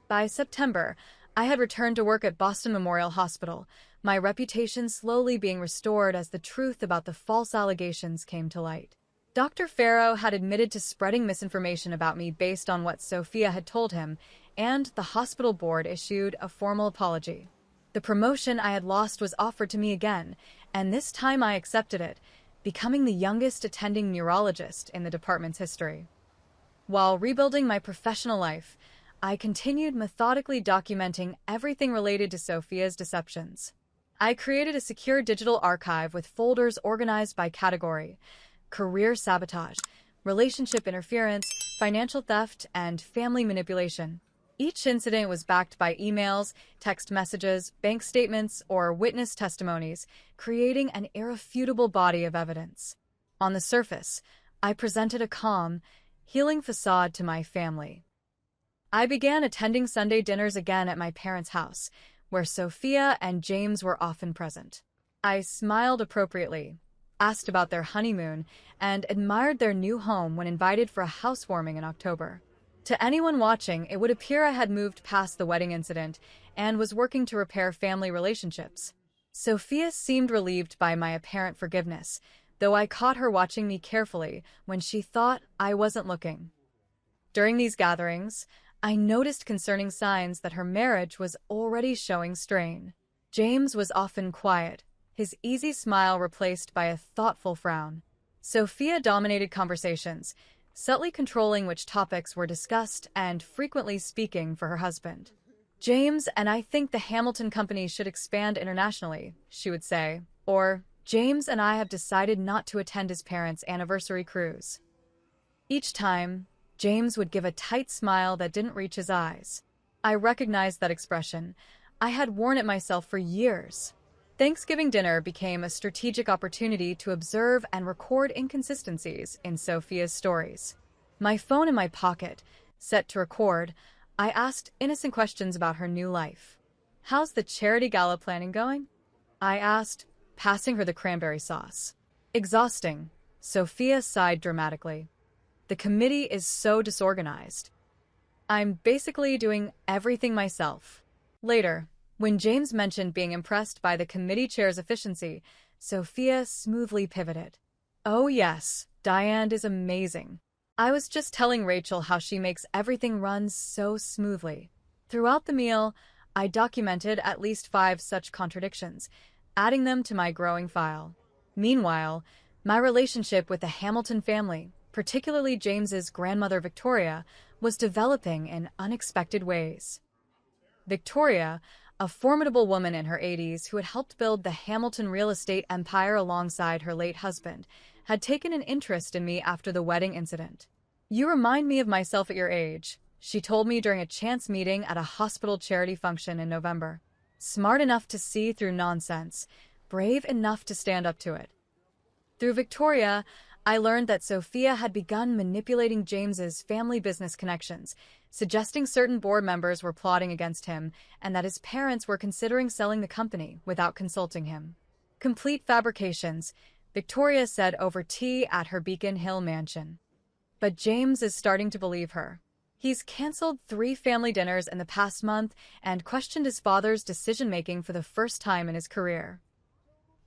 By September, I had returned to work at Boston Memorial Hospital, my reputation slowly being restored as the truth about the false allegations came to light. Dr. Farrow had admitted to spreading misinformation about me based on what Sophia had told him, and the hospital board issued a formal apology. The promotion I had lost was offered to me again, and this time I accepted it, becoming the youngest attending neurologist in the department's history. While rebuilding my professional life, I continued methodically documenting everything related to Sophia's deceptions. I created a secure digital archive with folders organized by category: career sabotage, relationship interference, financial theft, and family manipulation. Each incident was backed by emails, text messages, bank statements, or witness testimonies, creating an irrefutable body of evidence. On the surface, I presented a calm, healing facade to my family. I began attending Sunday dinners again at my parents' house, where Sophia and James were often present. I smiled appropriately, asked about their honeymoon, and admired their new home when invited for a housewarming in October. To anyone watching, it would appear I had moved past the wedding incident and was working to repair family relationships. Sophia seemed relieved by my apparent forgiveness, though I caught her watching me carefully when she thought I wasn't looking. During these gatherings, I noticed concerning signs that her marriage was already showing strain. James was often quiet, his easy smile replaced by a thoughtful frown. Sophia dominated conversations, subtly controlling which topics were discussed and frequently speaking for her husband. "James and I think the Hamilton Company should expand internationally," she would say, or "James and I have decided not to attend his parents' anniversary cruise." Each time, James would give a tight smile that didn't reach his eyes. I recognized that expression. I had worn it myself for years. Thanksgiving dinner became a strategic opportunity to observe and record inconsistencies in Sophia's stories. My phone in my pocket, set to record, I asked innocent questions about her new life. "How's the charity gala planning going?" I asked, passing her the cranberry sauce. "Exhausting," Sophia sighed dramatically. "The committee is so disorganized. I'm basically doing everything myself." Later, when James mentioned being impressed by the committee chair's efficiency, Sophia smoothly pivoted. "Oh yes, Diane is amazing. I was just telling Rachel how she makes everything run so smoothly." Throughout the meal, I documented at least 5 such contradictions, adding them to my growing file. Meanwhile, my relationship with the Hamilton family, particularly James's grandmother Victoria, was developing in unexpected ways. Victoria, a formidable woman in her 80s who had helped build the Hamilton real estate empire alongside her late husband, had taken an interest in me after the wedding incident. "You remind me of myself at your age," she told me during a chance meeting at a hospital charity function in November. "Smart enough to see through nonsense, brave enough to stand up to it." Through Victoria, I learned that Sophia had begun manipulating James's family business connections, suggesting certain board members were plotting against him and that his parents were considering selling the company without consulting him. Complete fabrications, Victoria said over tea at her Beacon Hill mansion. But James is starting to believe her. He's canceled 3 family dinners in the past month and questioned his father's decision-making for the first time in his career.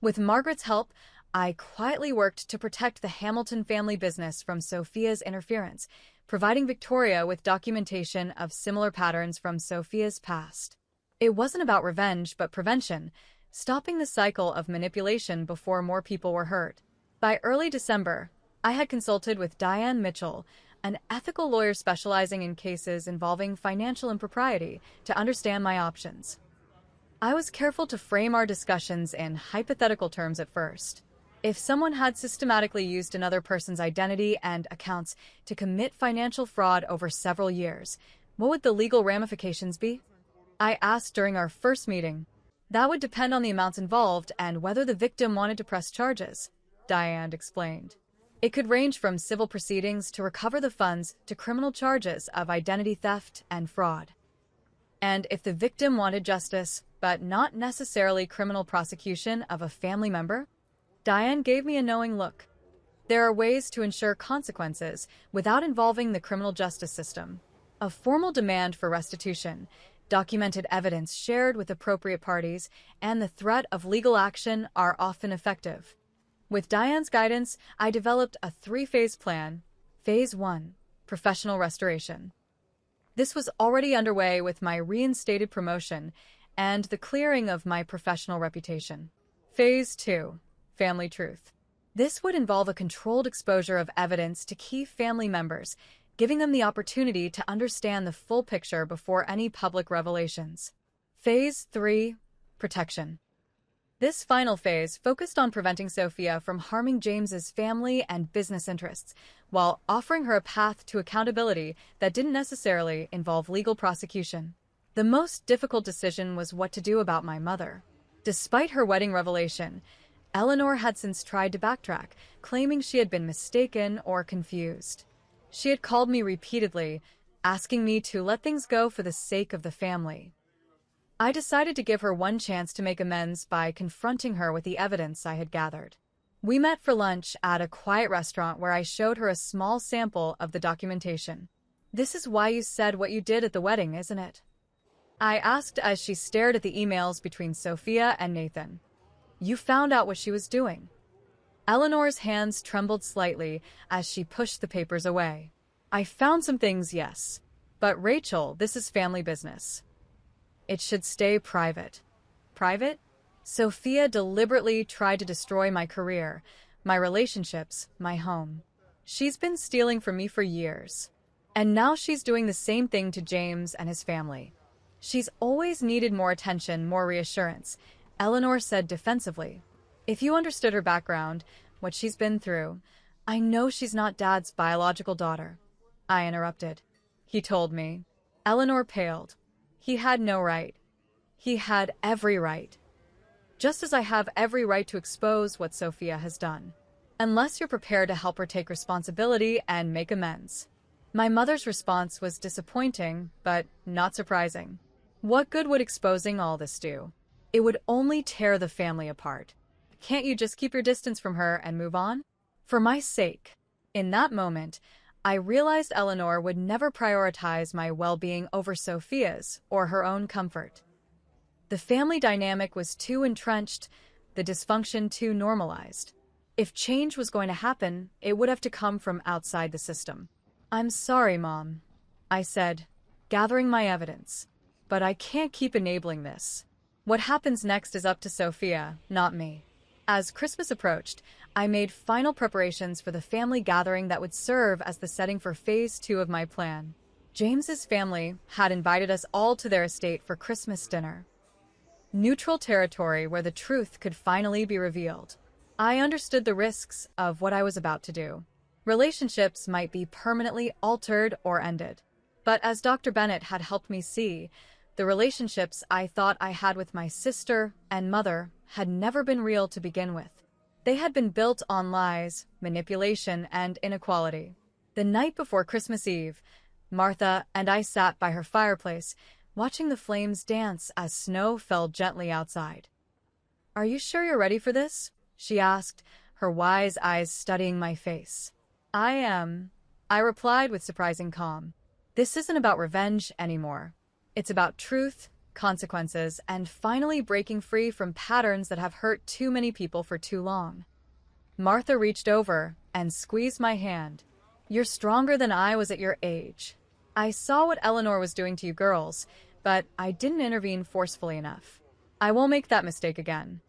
With Margaret's help, I quietly worked to protect the Hamilton family business from Sophia's interference, providing Victoria with documentation of similar patterns from Sophia's past. It wasn't about revenge, but prevention, stopping the cycle of manipulation before more people were hurt. By early December, I had consulted with Diane Mitchell, an ethical lawyer specializing in cases involving financial impropriety, to understand my options. I was careful to frame our discussions in hypothetical terms at first. If someone had systematically used another person's identity and accounts to commit financial fraud over several years, what would the legal ramifications be? I asked during our first meeting. "That would depend on the amounts involved and whether the victim wanted to press charges," Diane explained. "It could range from civil proceedings to recover the funds to criminal charges of identity theft and fraud. And if the victim wanted justice, but not necessarily criminal prosecution of a family member?" Diane gave me a knowing look. "There are ways to ensure consequences without involving the criminal justice system. A formal demand for restitution, documented evidence shared with appropriate parties, and the threat of legal action are often effective." With Diane's guidance, I developed a 3-phase plan. Phase 1, professional restoration. This was already underway with my reinstated promotion and the clearing of my professional reputation. Phase 2, family truth. This would involve a controlled exposure of evidence to key family members, giving them the opportunity to understand the full picture before any public revelations. Phase 3, protection. This final phase focused on preventing Sophia from harming James's family and business interests, while offering her a path to accountability that didn't necessarily involve legal prosecution. The most difficult decision was what to do about my mother. Despite her wedding revelation, Eleanor had since tried to backtrack, claiming she had been mistaken or confused. She had called me repeatedly, asking me to let things go for the sake of the family. I decided to give her one chance to make amends by confronting her with the evidence I had gathered. We met for lunch at a quiet restaurant where I showed her a small sample of the documentation. "This is why you said what you did at the wedding, isn't it?" I asked as she stared at the emails between Sophia and Nathan. "You found out what she was doing." Eleanor's hands trembled slightly as she pushed the papers away. "I found some things, yes. But Rachel, this is family business. It should stay private." Private? Sophia deliberately tried to destroy my career, my relationships, my home. She's been stealing from me for years. And now she's doing the same thing to James and his family. She's always needed more attention, more reassurance, Eleanor said defensively. "If you understood her background, what she's been through, I know she's not Dad's biological daughter." I interrupted. "He told me." Eleanor paled. "He had no right. He had every right. Just as I have every right to expose what Sophia has done. Unless you're prepared to help her take responsibility and make amends." My mother's response was disappointing, but not surprising. What good would exposing all this do? It would only tear the family apart. Can't you just keep your distance from her and move on? For my sake. In that moment, I realized Eleanor would never prioritize my well-being over Sophia's or her own comfort. The family dynamic was too entrenched, the dysfunction too normalized. If change was going to happen, it would have to come from outside the system. "I'm sorry, Mom," I said, gathering my evidence. "But I can't keep enabling this. What happens next is up to Sophia, not me." As Christmas approached, I made final preparations for the family gathering that would serve as the setting for Phase 2 of my plan. James's family had invited us all to their estate for Christmas dinner. Neutral territory where the truth could finally be revealed. I understood the risks of what I was about to do. Relationships might be permanently altered or ended. But as Dr. Bennett had helped me see, the relationships I thought I had with my sister and mother had never been real to begin with. They had been built on lies, manipulation, and inequality. The night before Christmas Eve, Martha and I sat by her fireplace, watching the flames dance as snow fell gently outside. "Are you sure you're ready for this?" she asked, her wise eyes studying my face. "I am," I replied with surprising calm. "This isn't about revenge anymore. It's about truth, consequences, and finally breaking free from patterns that have hurt too many people for too long." Martha reached over and squeezed my hand. "You're stronger than I was at your age. I saw what Eleanor was doing to you girls, but I didn't intervene forcefully enough. I won't make that mistake again."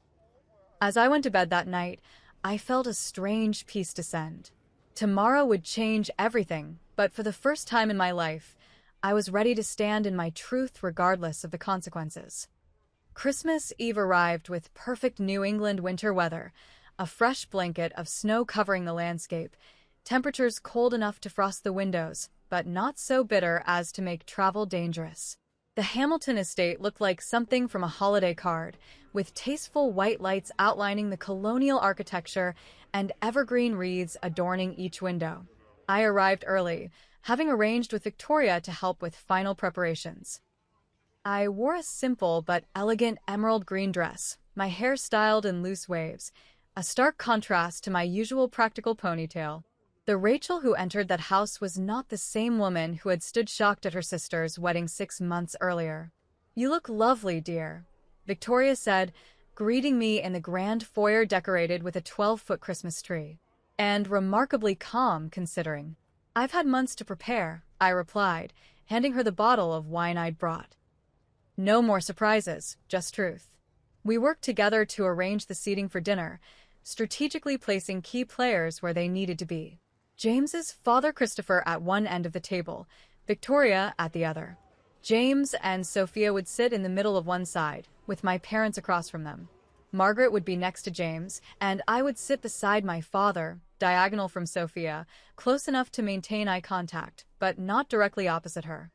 As I went to bed that night, I felt a strange peace descend. Tomorrow would change everything, but for the first time in my life, I was ready to stand in my truth regardless of the consequences. Christmas Eve arrived with perfect New England winter weather, a fresh blanket of snow covering the landscape, temperatures cold enough to frost the windows, but not so bitter as to make travel dangerous. The Hamilton estate looked like something from a holiday card, with tasteful white lights outlining the colonial architecture and evergreen wreaths adorning each window. I arrived early, having arranged with Victoria to help with final preparations. I wore a simple but elegant emerald green dress, my hair styled in loose waves, a stark contrast to my usual practical ponytail. The Rachel who entered that house was not the same woman who had stood shocked at her sister's wedding 6 months earlier. "You look lovely, dear," Victoria said, greeting me in the grand foyer decorated with a 12-foot Christmas tree. "And remarkably calm, considering." "I've had months to prepare," I replied, handing her the bottle of wine I'd brought. "No more surprises, just truth." We worked together to arrange the seating for dinner, strategically placing key players where they needed to be. James's father Christopher at one end of the table, Victoria at the other. James and Sophia would sit in the middle of one side, with my parents across from them. Margaret would be next to James, and I would sit beside my father, diagonal from Sophia, close enough to maintain eye contact, but not directly opposite her.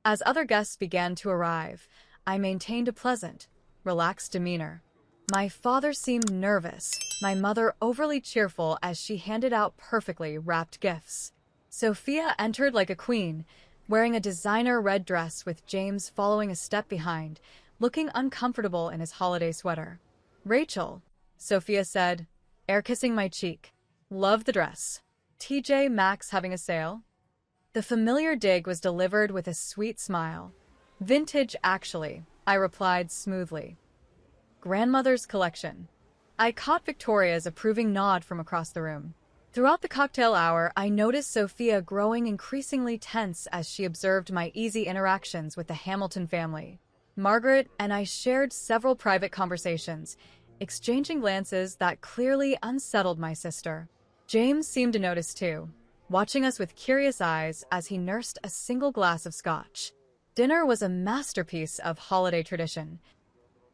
As other guests began to arrive, I maintained a pleasant, relaxed demeanor. My father seemed nervous, my mother overly cheerful as she handed out perfectly wrapped gifts. Sophia entered like a queen, wearing a designer red dress with James following a step behind, looking uncomfortable in his holiday sweater. "Rachel," Sophia said, air kissing my cheek. "Love the dress. TJ Maxx having a sale?" The familiar dig was delivered with a sweet smile. "Vintage, actually," I replied smoothly. "Grandmother's collection." I caught Victoria's approving nod from across the room. Throughout the cocktail hour, I noticed Sophia growing increasingly tense as she observed my easy interactions with the Hamilton family. Margaret and I shared several private conversations, exchanging glances that clearly unsettled my sister. James seemed to notice too, watching us with curious eyes as he nursed a single glass of scotch. Dinner was a masterpiece of holiday tradition.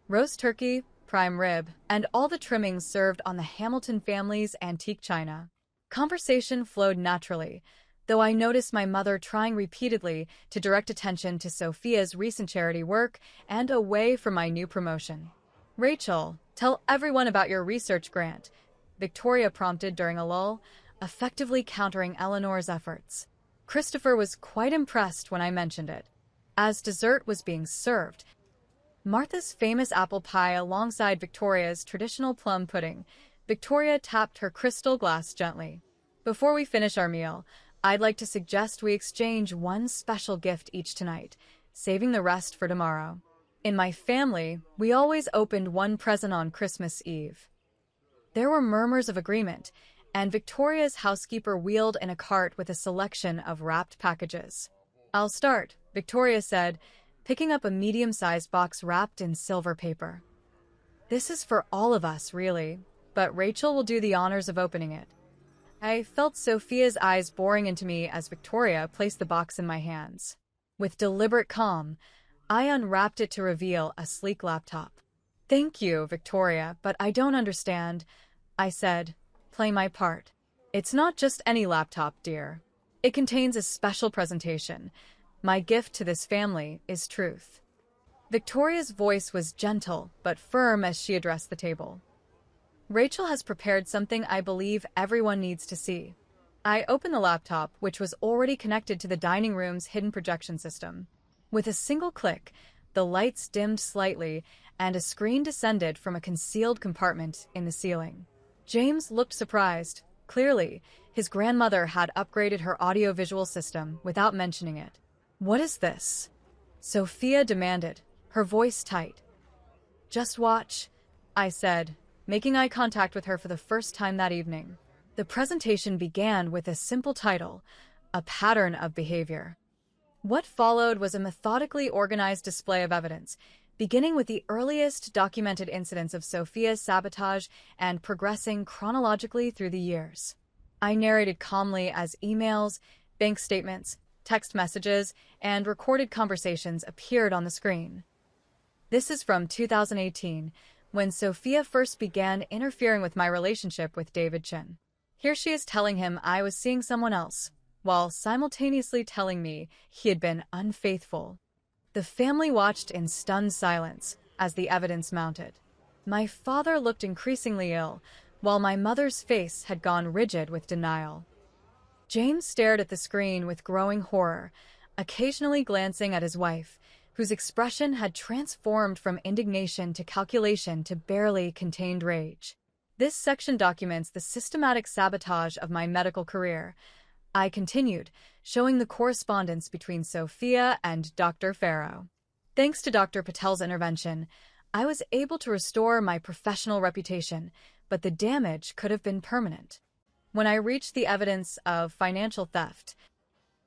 Roast turkey, prime rib, and all the trimmings served on the Hamilton family's antique china. Conversation flowed naturally, though I noticed my mother trying repeatedly to direct attention to Sophia's recent charity work and away from my new promotion. "Rachel, tell everyone about your research grant," Victoria prompted during a lull, effectively countering Eleanor's efforts. Christopher was quite impressed when I mentioned it. As dessert was being served, Martha's famous apple pie alongside Victoria's traditional plum pudding, Victoria tapped her crystal glass gently. "Before we finish our meal, I'd like to suggest we exchange one special gift each tonight, saving the rest for tomorrow. In my family, we always opened one present on Christmas Eve." There were murmurs of agreement, and Victoria's housekeeper wheeled in a cart with a selection of wrapped packages. "I'll start," Victoria said, picking up a medium-sized box wrapped in silver paper. "This is for all of us, really, but Rachel will do the honors of opening it." I felt Sophia's eyes boring into me as Victoria placed the box in my hands. With deliberate calm, I unwrapped it to reveal a sleek laptop. "Thank you, Victoria, but I don't understand," I said, playing my part. "It's not just any laptop, dear. It contains a special presentation. My gift to this family is truth." Victoria's voice was gentle but firm as she addressed the table. "Rachel has prepared something I believe everyone needs to see." I opened the laptop, which was already connected to the dining room's hidden projection system. With a single click, the lights dimmed slightly and a screen descended from a concealed compartment in the ceiling. James looked surprised. Clearly, his grandmother had upgraded her audiovisual system without mentioning it. "What is this?" Sophia demanded, her voice tight. "Just watch," I said, making eye contact with her for the first time that evening. The presentation began with a simple title, "A Pattern of Behavior." What followed was a methodically organized display of evidence, beginning with the earliest documented incidents of Sophia's sabotage and progressing chronologically through the years. I narrated calmly as emails, bank statements, text messages, and recorded conversations appeared on the screen. This is from 2018, when Sophia first began interfering with my relationship with David Chin. Here she is telling him I was seeing someone else, while simultaneously telling me he had been unfaithful. The family watched in stunned silence as the evidence mounted. My father looked increasingly ill, while my mother's face had gone rigid with denial. James stared at the screen with growing horror, occasionally glancing at his wife, whose expression had transformed from indignation to calculation to barely contained rage. "This section documents the systematic sabotage of my medical career," I continued, showing the correspondence between Sophia and Dr. Farrow. "Thanks to Dr. Patel's intervention, I was able to restore my professional reputation, but the damage could have been permanent." When I reached the evidence of financial theft,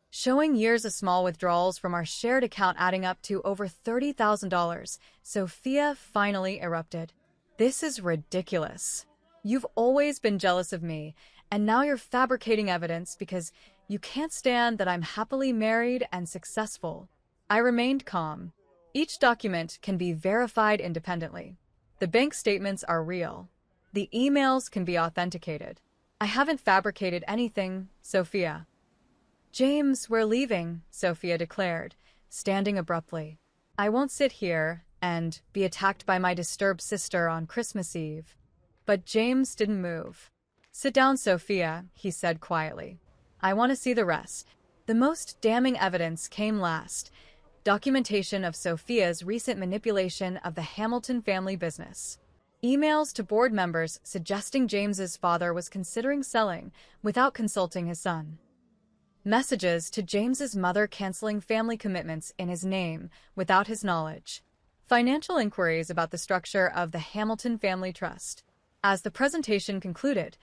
showing years of small withdrawals from our shared account adding up to over $30,000, Sophia finally erupted. "This is ridiculous. You've always been jealous of me, and now you're fabricating evidence because you can't stand that I'm happily married and successful." I remained calm. "Each document can be verified independently." The bank statements are real. The emails can be authenticated. I haven't fabricated anything, Sophia. James, we're leaving, Sophia declared, standing abruptly. I won't sit here and be attacked by my disturbed sister on Christmas Eve. But James didn't move. Sit down, Sophia, he said quietly. I want to see the rest. The most damning evidence came last. Documentation of Sophia's recent manipulation of the Hamilton family business. Emails to board members suggesting James's father was considering selling without consulting his son. Messages to James's mother canceling family commitments in his name without his knowledge. Financial inquiries about the structure of the Hamilton Family Trust. As the presentation concluded,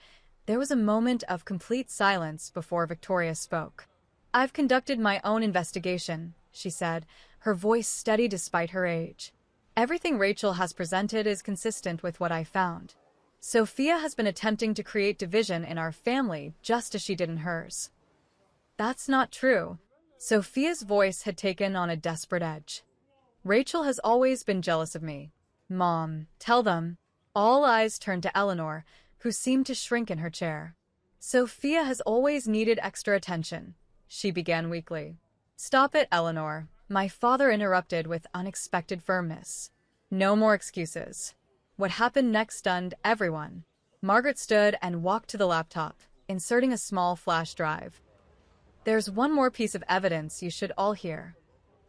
there was a moment of complete silence before Victoria spoke. I've conducted my own investigation, she said, her voice steady despite her age. Everything Rachel has presented is consistent with what I found. Sophia has been attempting to create division in our family just as she did in hers. That's not true. Sophia's voice had taken on a desperate edge. Rachel has always been jealous of me. Mom, tell them. All eyes turned to Eleanor, who seemed to shrink in her chair. Sophia has always needed extra attention, she began weakly. Stop it, Eleanor, my father interrupted with unexpected firmness. No more excuses. What happened next stunned everyone. Margaret stood and walked to the laptop, inserting a small flash drive. There's one more piece of evidence you should all hear.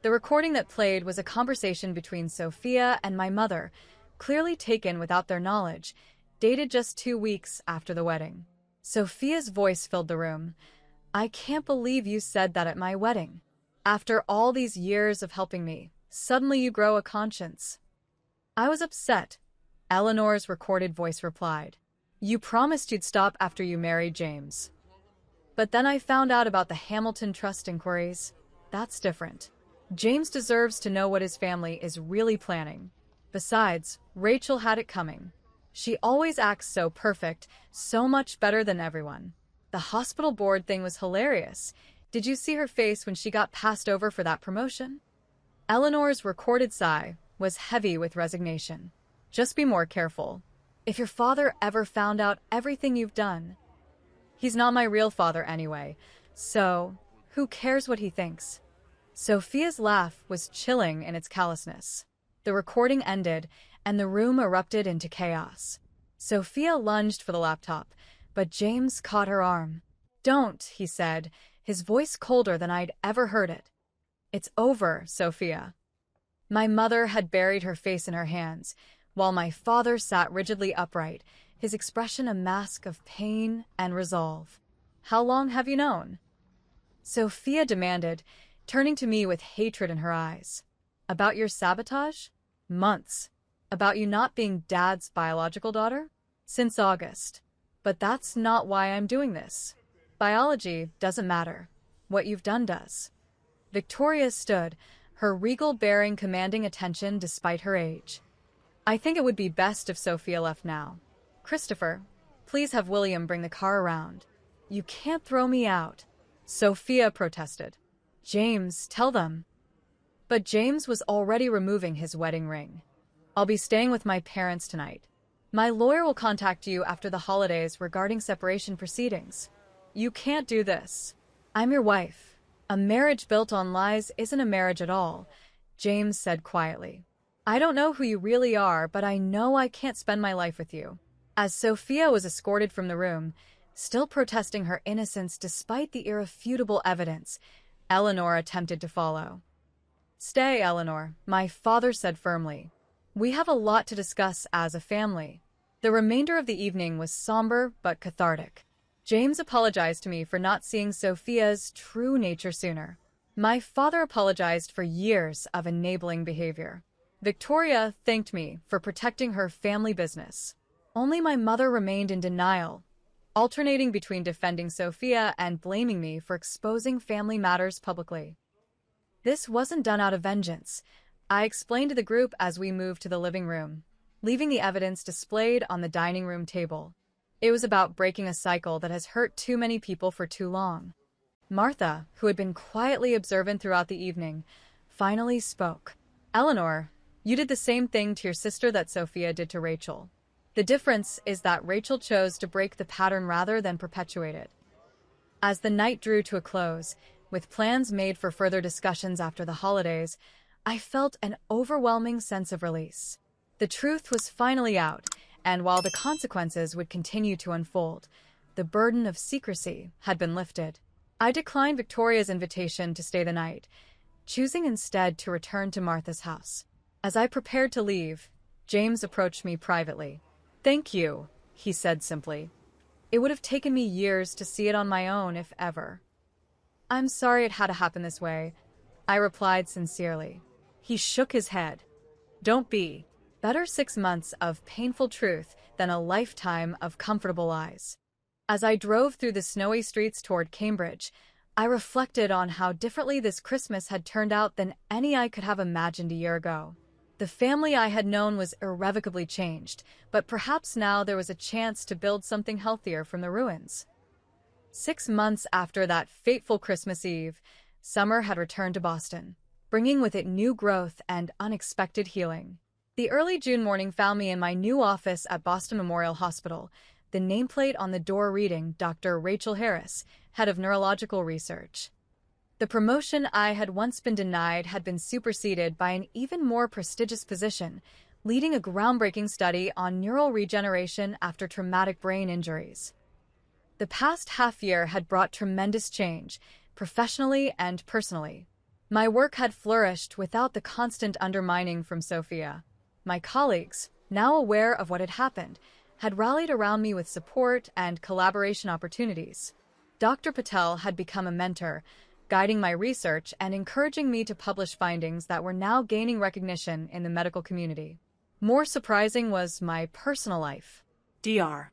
The recording that played was a conversation between Sophia and my mother, clearly taken without their knowledge, dated just 2 weeks after the wedding. Sophia's voice filled the room. I can't believe you said that at my wedding. After all these years of helping me, suddenly you grow a conscience. I was upset, Eleanor's recorded voice replied. You promised you'd stop after you married James. But then I found out about the Hamilton Trust inquiries. That's different. James deserves to know what his family is really planning. Besides, Rachel had it coming. She always acts so perfect, so much better than everyone. The hospital board thing was hilarious. Did you see her face when she got passed over for that promotion? Eleanor's recorded sigh was heavy with resignation. Just be more careful. If your father ever found out everything you've done. He's not my real father anyway, so who cares what he thinks? Sophia's laugh was chilling in its callousness. The recording ended, and the room erupted into chaos. Sophia lunged for the laptop, but James caught her arm. Don't, he said, his voice colder than I'd ever heard it. It's over, Sophia. My mother had buried her face in her hands, while my father sat rigidly upright, his expression a mask of pain and resolve. How long have you known? Sophia demanded, turning to me with hatred in her eyes. About your sabotage? Months. About you not being Dad's biological daughter? Since August. But that's not why I'm doing this. Biology doesn't matter. What you've done does. Victoria stood, her regal bearing commanding attention despite her age. I think it would be best if Sophia left now. Christopher, please have William bring the car around. You can't throw me out. Sophia protested. James, tell them. But James was already removing his wedding ring. I'll be staying with my parents tonight. My lawyer will contact you after the holidays regarding separation proceedings. You can't do this. I'm your wife. A marriage built on lies isn't a marriage at all, James said quietly. I don't know who you really are, but I know I can't spend my life with you. As Sophia was escorted from the room, still protesting her innocence despite the irrefutable evidence, Eleanor attempted to follow. Stay, Eleanor, my father said firmly. We have a lot to discuss as a family. The remainder of the evening was somber but cathartic. James apologized to me for not seeing Sophia's true nature sooner. My father apologized for years of enabling behavior. Victoria thanked me for protecting her family business. Only my mother remained in denial, alternating between defending Sophia and blaming me for exposing family matters publicly. This wasn't done out of vengeance, I explained to the group as we moved to the living room, leaving the evidence displayed on the dining room table. It was about breaking a cycle that has hurt too many people for too long. Martha, who had been quietly observant throughout the evening, finally spoke. Eleanor, You did the same thing to your sister that Sophia did to Rachel. The difference is that Rachel chose to break the pattern rather than perpetuate it. As the night drew to a close, with plans made for further discussions after the holidays, I felt an overwhelming sense of release. The truth was finally out, and while the consequences would continue to unfold, the burden of secrecy had been lifted. I declined Victoria's invitation to stay the night, choosing instead to return to Martha's house. As I prepared to leave, James approached me privately. "Thank you," he said simply. "It would have taken me years to see it on my own, if ever." "I'm sorry it had to happen this way," I replied sincerely. He shook his head. "Don't be. Better 6 months of painful truth than a lifetime of comfortable lies." As I drove through the snowy streets toward Cambridge, I reflected on how differently this Christmas had turned out than any I could have imagined a year ago. The family I had known was irrevocably changed, but perhaps now there was a chance to build something healthier from the ruins. 6 months after that fateful Christmas Eve, summer had returned to Boston, bringing with it new growth and unexpected healing. The early June morning found me in my new office at Boston Memorial Hospital, the nameplate on the door reading Dr. Rachel Harris, head of neurological research. The promotion I had once been denied had been superseded by an even more prestigious position, leading a groundbreaking study on neural regeneration after traumatic brain injuries. The past half year had brought tremendous change, professionally and personally. My work had flourished without the constant undermining from Sophia. My colleagues, now aware of what had happened, had rallied around me with support and collaboration opportunities. Dr. Patel had become a mentor, guiding my research and encouraging me to publish findings that were now gaining recognition in the medical community. More surprising was my personal life. Dr.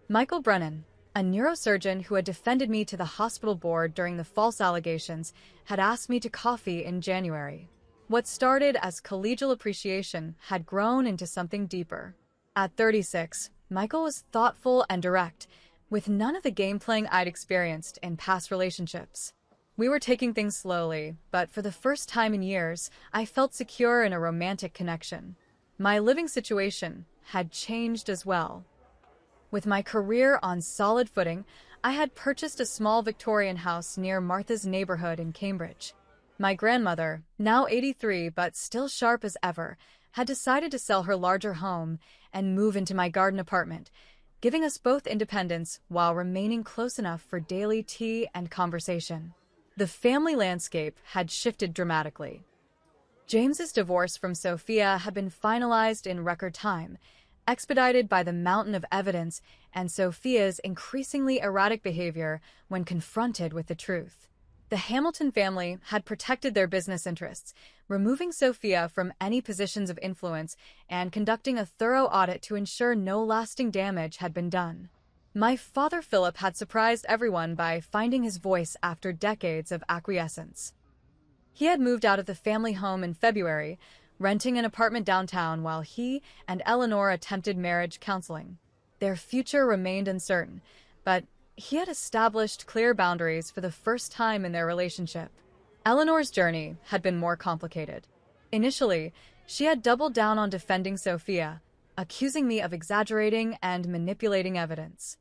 Michael Brennan, a neurosurgeon who had defended me to the hospital board during the false allegations, had asked me to coffee in January. What started as collegial appreciation had grown into something deeper. At 36, Michael was thoughtful and direct, with none of the game-playing I'd experienced in past relationships. We were taking things slowly, but for the first time in years, I felt secure in a romantic connection. My living situation had changed as well. With my career on solid footing, I had purchased a small Victorian house near Martha's neighborhood in Cambridge. My grandmother, now 83 but still sharp as ever, had decided to sell her larger home and move into my garden apartment, giving us both independence while remaining close enough for daily tea and conversation. The family landscape had shifted dramatically. James's divorce from Sophia had been finalized in record time, expedited by the mountain of evidence and Sophia's increasingly erratic behavior when confronted with the truth. The Hamilton family had protected their business interests, removing Sophia from any positions of influence and conducting a thorough audit to ensure no lasting damage had been done. My father Philip had surprised everyone by finding his voice after decades of acquiescence. He had moved out of the family home in February, renting an apartment downtown while he and Eleanor attempted marriage counseling. Their future remained uncertain, but he had established clear boundaries for the first time in their relationship. Eleanor's journey had been more complicated. Initially, she had doubled down on defending Sophia, accusing me of exaggerating and manipulating evidence.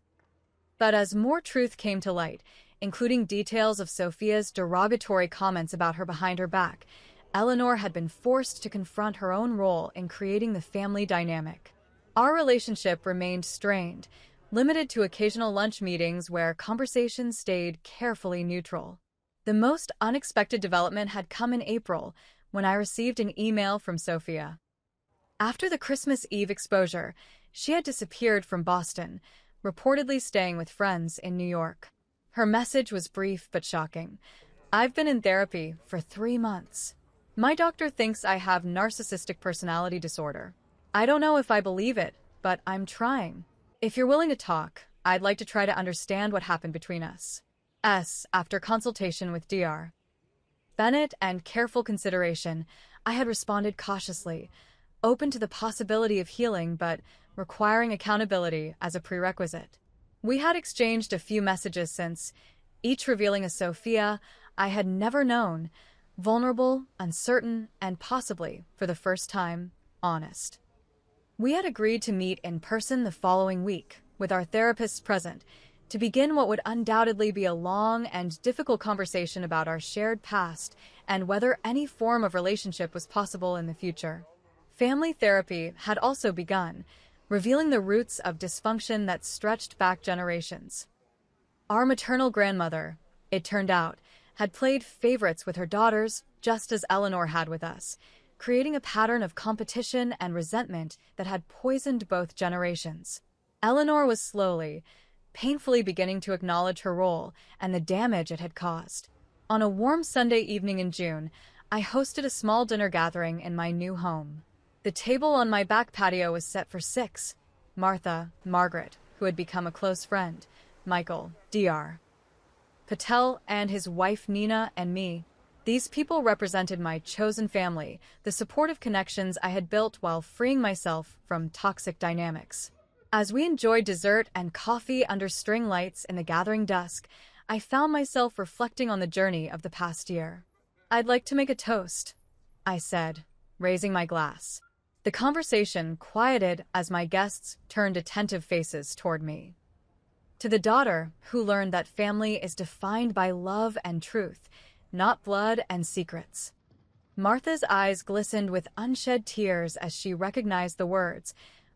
But as more truth came to light, including details of Sophia's derogatory comments about her behind her back, Eleanor had been forced to confront her own role in creating the family dynamic. Our relationship remained strained, limited to occasional lunch meetings where conversations stayed carefully neutral. The most unexpected development had come in April, when I received an email from Sophia. After the Christmas Eve exposure, she had disappeared from Boston, reportedly staying with friends in New York. Her message was brief but shocking. "I've been in therapy for 3 months. My doctor thinks I have narcissistic personality disorder. I don't know if I believe it, but I'm trying. If you're willing to talk, I'd like to try to understand what happened between us." After consultation with Dr. Bennett and careful consideration, I had responded cautiously, open to the possibility of healing but requiring accountability as a prerequisite. We had exchanged a few messages since, each revealing a Sophia I had never known, vulnerable, uncertain, and possibly, for the first time, honest. We had agreed to meet in person the following week, with our therapists present, to begin what would undoubtedly be a long and difficult conversation about our shared past and whether any form of relationship was possible in the future. Family therapy had also begun, revealing the roots of dysfunction that stretched back generations. Our maternal grandmother, it turned out, had played favorites with her daughters, just as Eleanor had with us, creating a pattern of competition and resentment that had poisoned both generations. Eleanor was slowly, painfully beginning to acknowledge her role and the damage it had caused. On a warm Sunday evening in June, I hosted a small dinner gathering in my new home. The table on my back patio was set for 6: Martha, Margaret, who had become a close friend, Michael, Dr. Patel, and his wife Nina, and me. These people represented my chosen family, the supportive connections I had built while freeing myself from toxic dynamics. As we enjoyed dessert and coffee under string lights in the gathering dusk, I found myself reflecting on the journey of the past year. "I'd like to make a toast," I said, raising my glass. The conversation quieted as my guests turned attentive faces toward me. To the daughter who learned that family is defined by love and truth, not blood and secrets. Martha's eyes glistened with unshed tears as she recognized the words,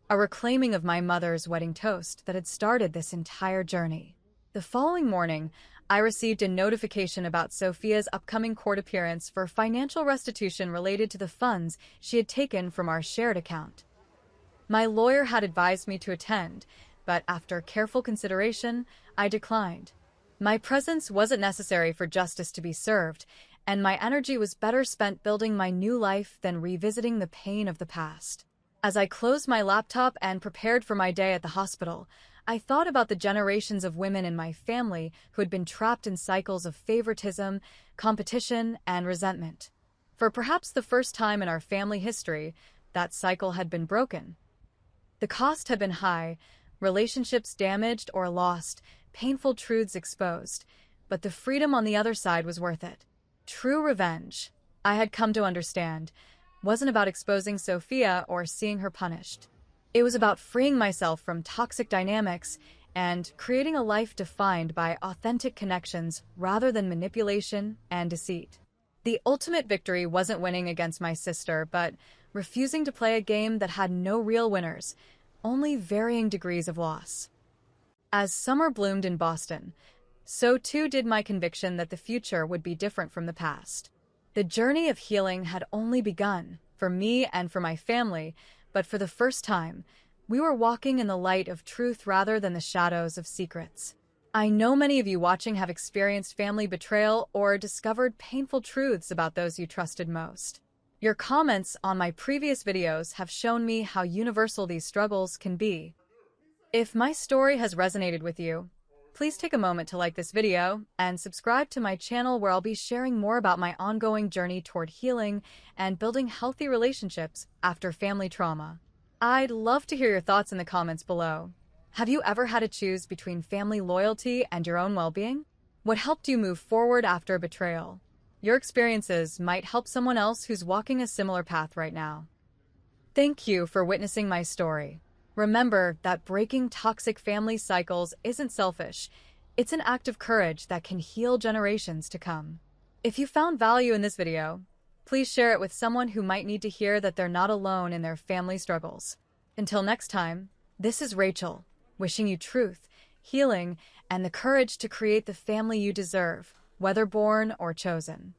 a reclaiming of my mother's wedding toast that had started this entire journey. The following morning, I received a notification about Sophia's upcoming court appearance for financial restitution related to the funds she had taken from our shared account. My lawyer had advised me to attend, but after careful consideration, I declined. My presence wasn't necessary for justice to be served, and my energy was better spent building my new life than revisiting the pain of the past. As I closed my laptop and prepared for my day at the hospital, I thought about the generations of women in my family who had been trapped in cycles of favoritism, competition, and resentment. For perhaps the first time in our family history, that cycle had been broken. The cost had been high, relationships damaged or lost, painful truths exposed, but the freedom on the other side was worth it. True revenge, I had come to understand, wasn't about exposing Sophia or seeing her punished. It was about freeing myself from toxic dynamics and creating a life defined by authentic connections rather than manipulation and deceit. The ultimate victory wasn't winning against my sister, but refusing to play a game that had no real winners, only varying degrees of loss. As summer bloomed in Boston, so too did my conviction that the future would be different from the past. The journey of healing had only begun, for me and for my family, but for the first time, we were walking in the light of truth rather than the shadows of secrets. I know many of you watching have experienced family betrayal or discovered painful truths about those you trusted most. Your comments on my previous videos have shown me how universal these struggles can be. If my story has resonated with you, please take a moment to like this video and subscribe to my channel where I'll be sharing more about my ongoing journey toward healing and building healthy relationships after family trauma. I'd love to hear your thoughts in the comments below. Have you ever had to choose between family loyalty and your own well-being? What helped you move forward after a betrayal? Your experiences might help someone else who's walking a similar path right now. Thank you for witnessing my story. Remember that breaking toxic family cycles isn't selfish. It's an act of courage that can heal generations to come. If you found value in this video, please share it with someone who might need to hear that they're not alone in their family struggles. Until next time, this is Rachel, wishing you truth, healing, and the courage to create the family you deserve, whether born or chosen.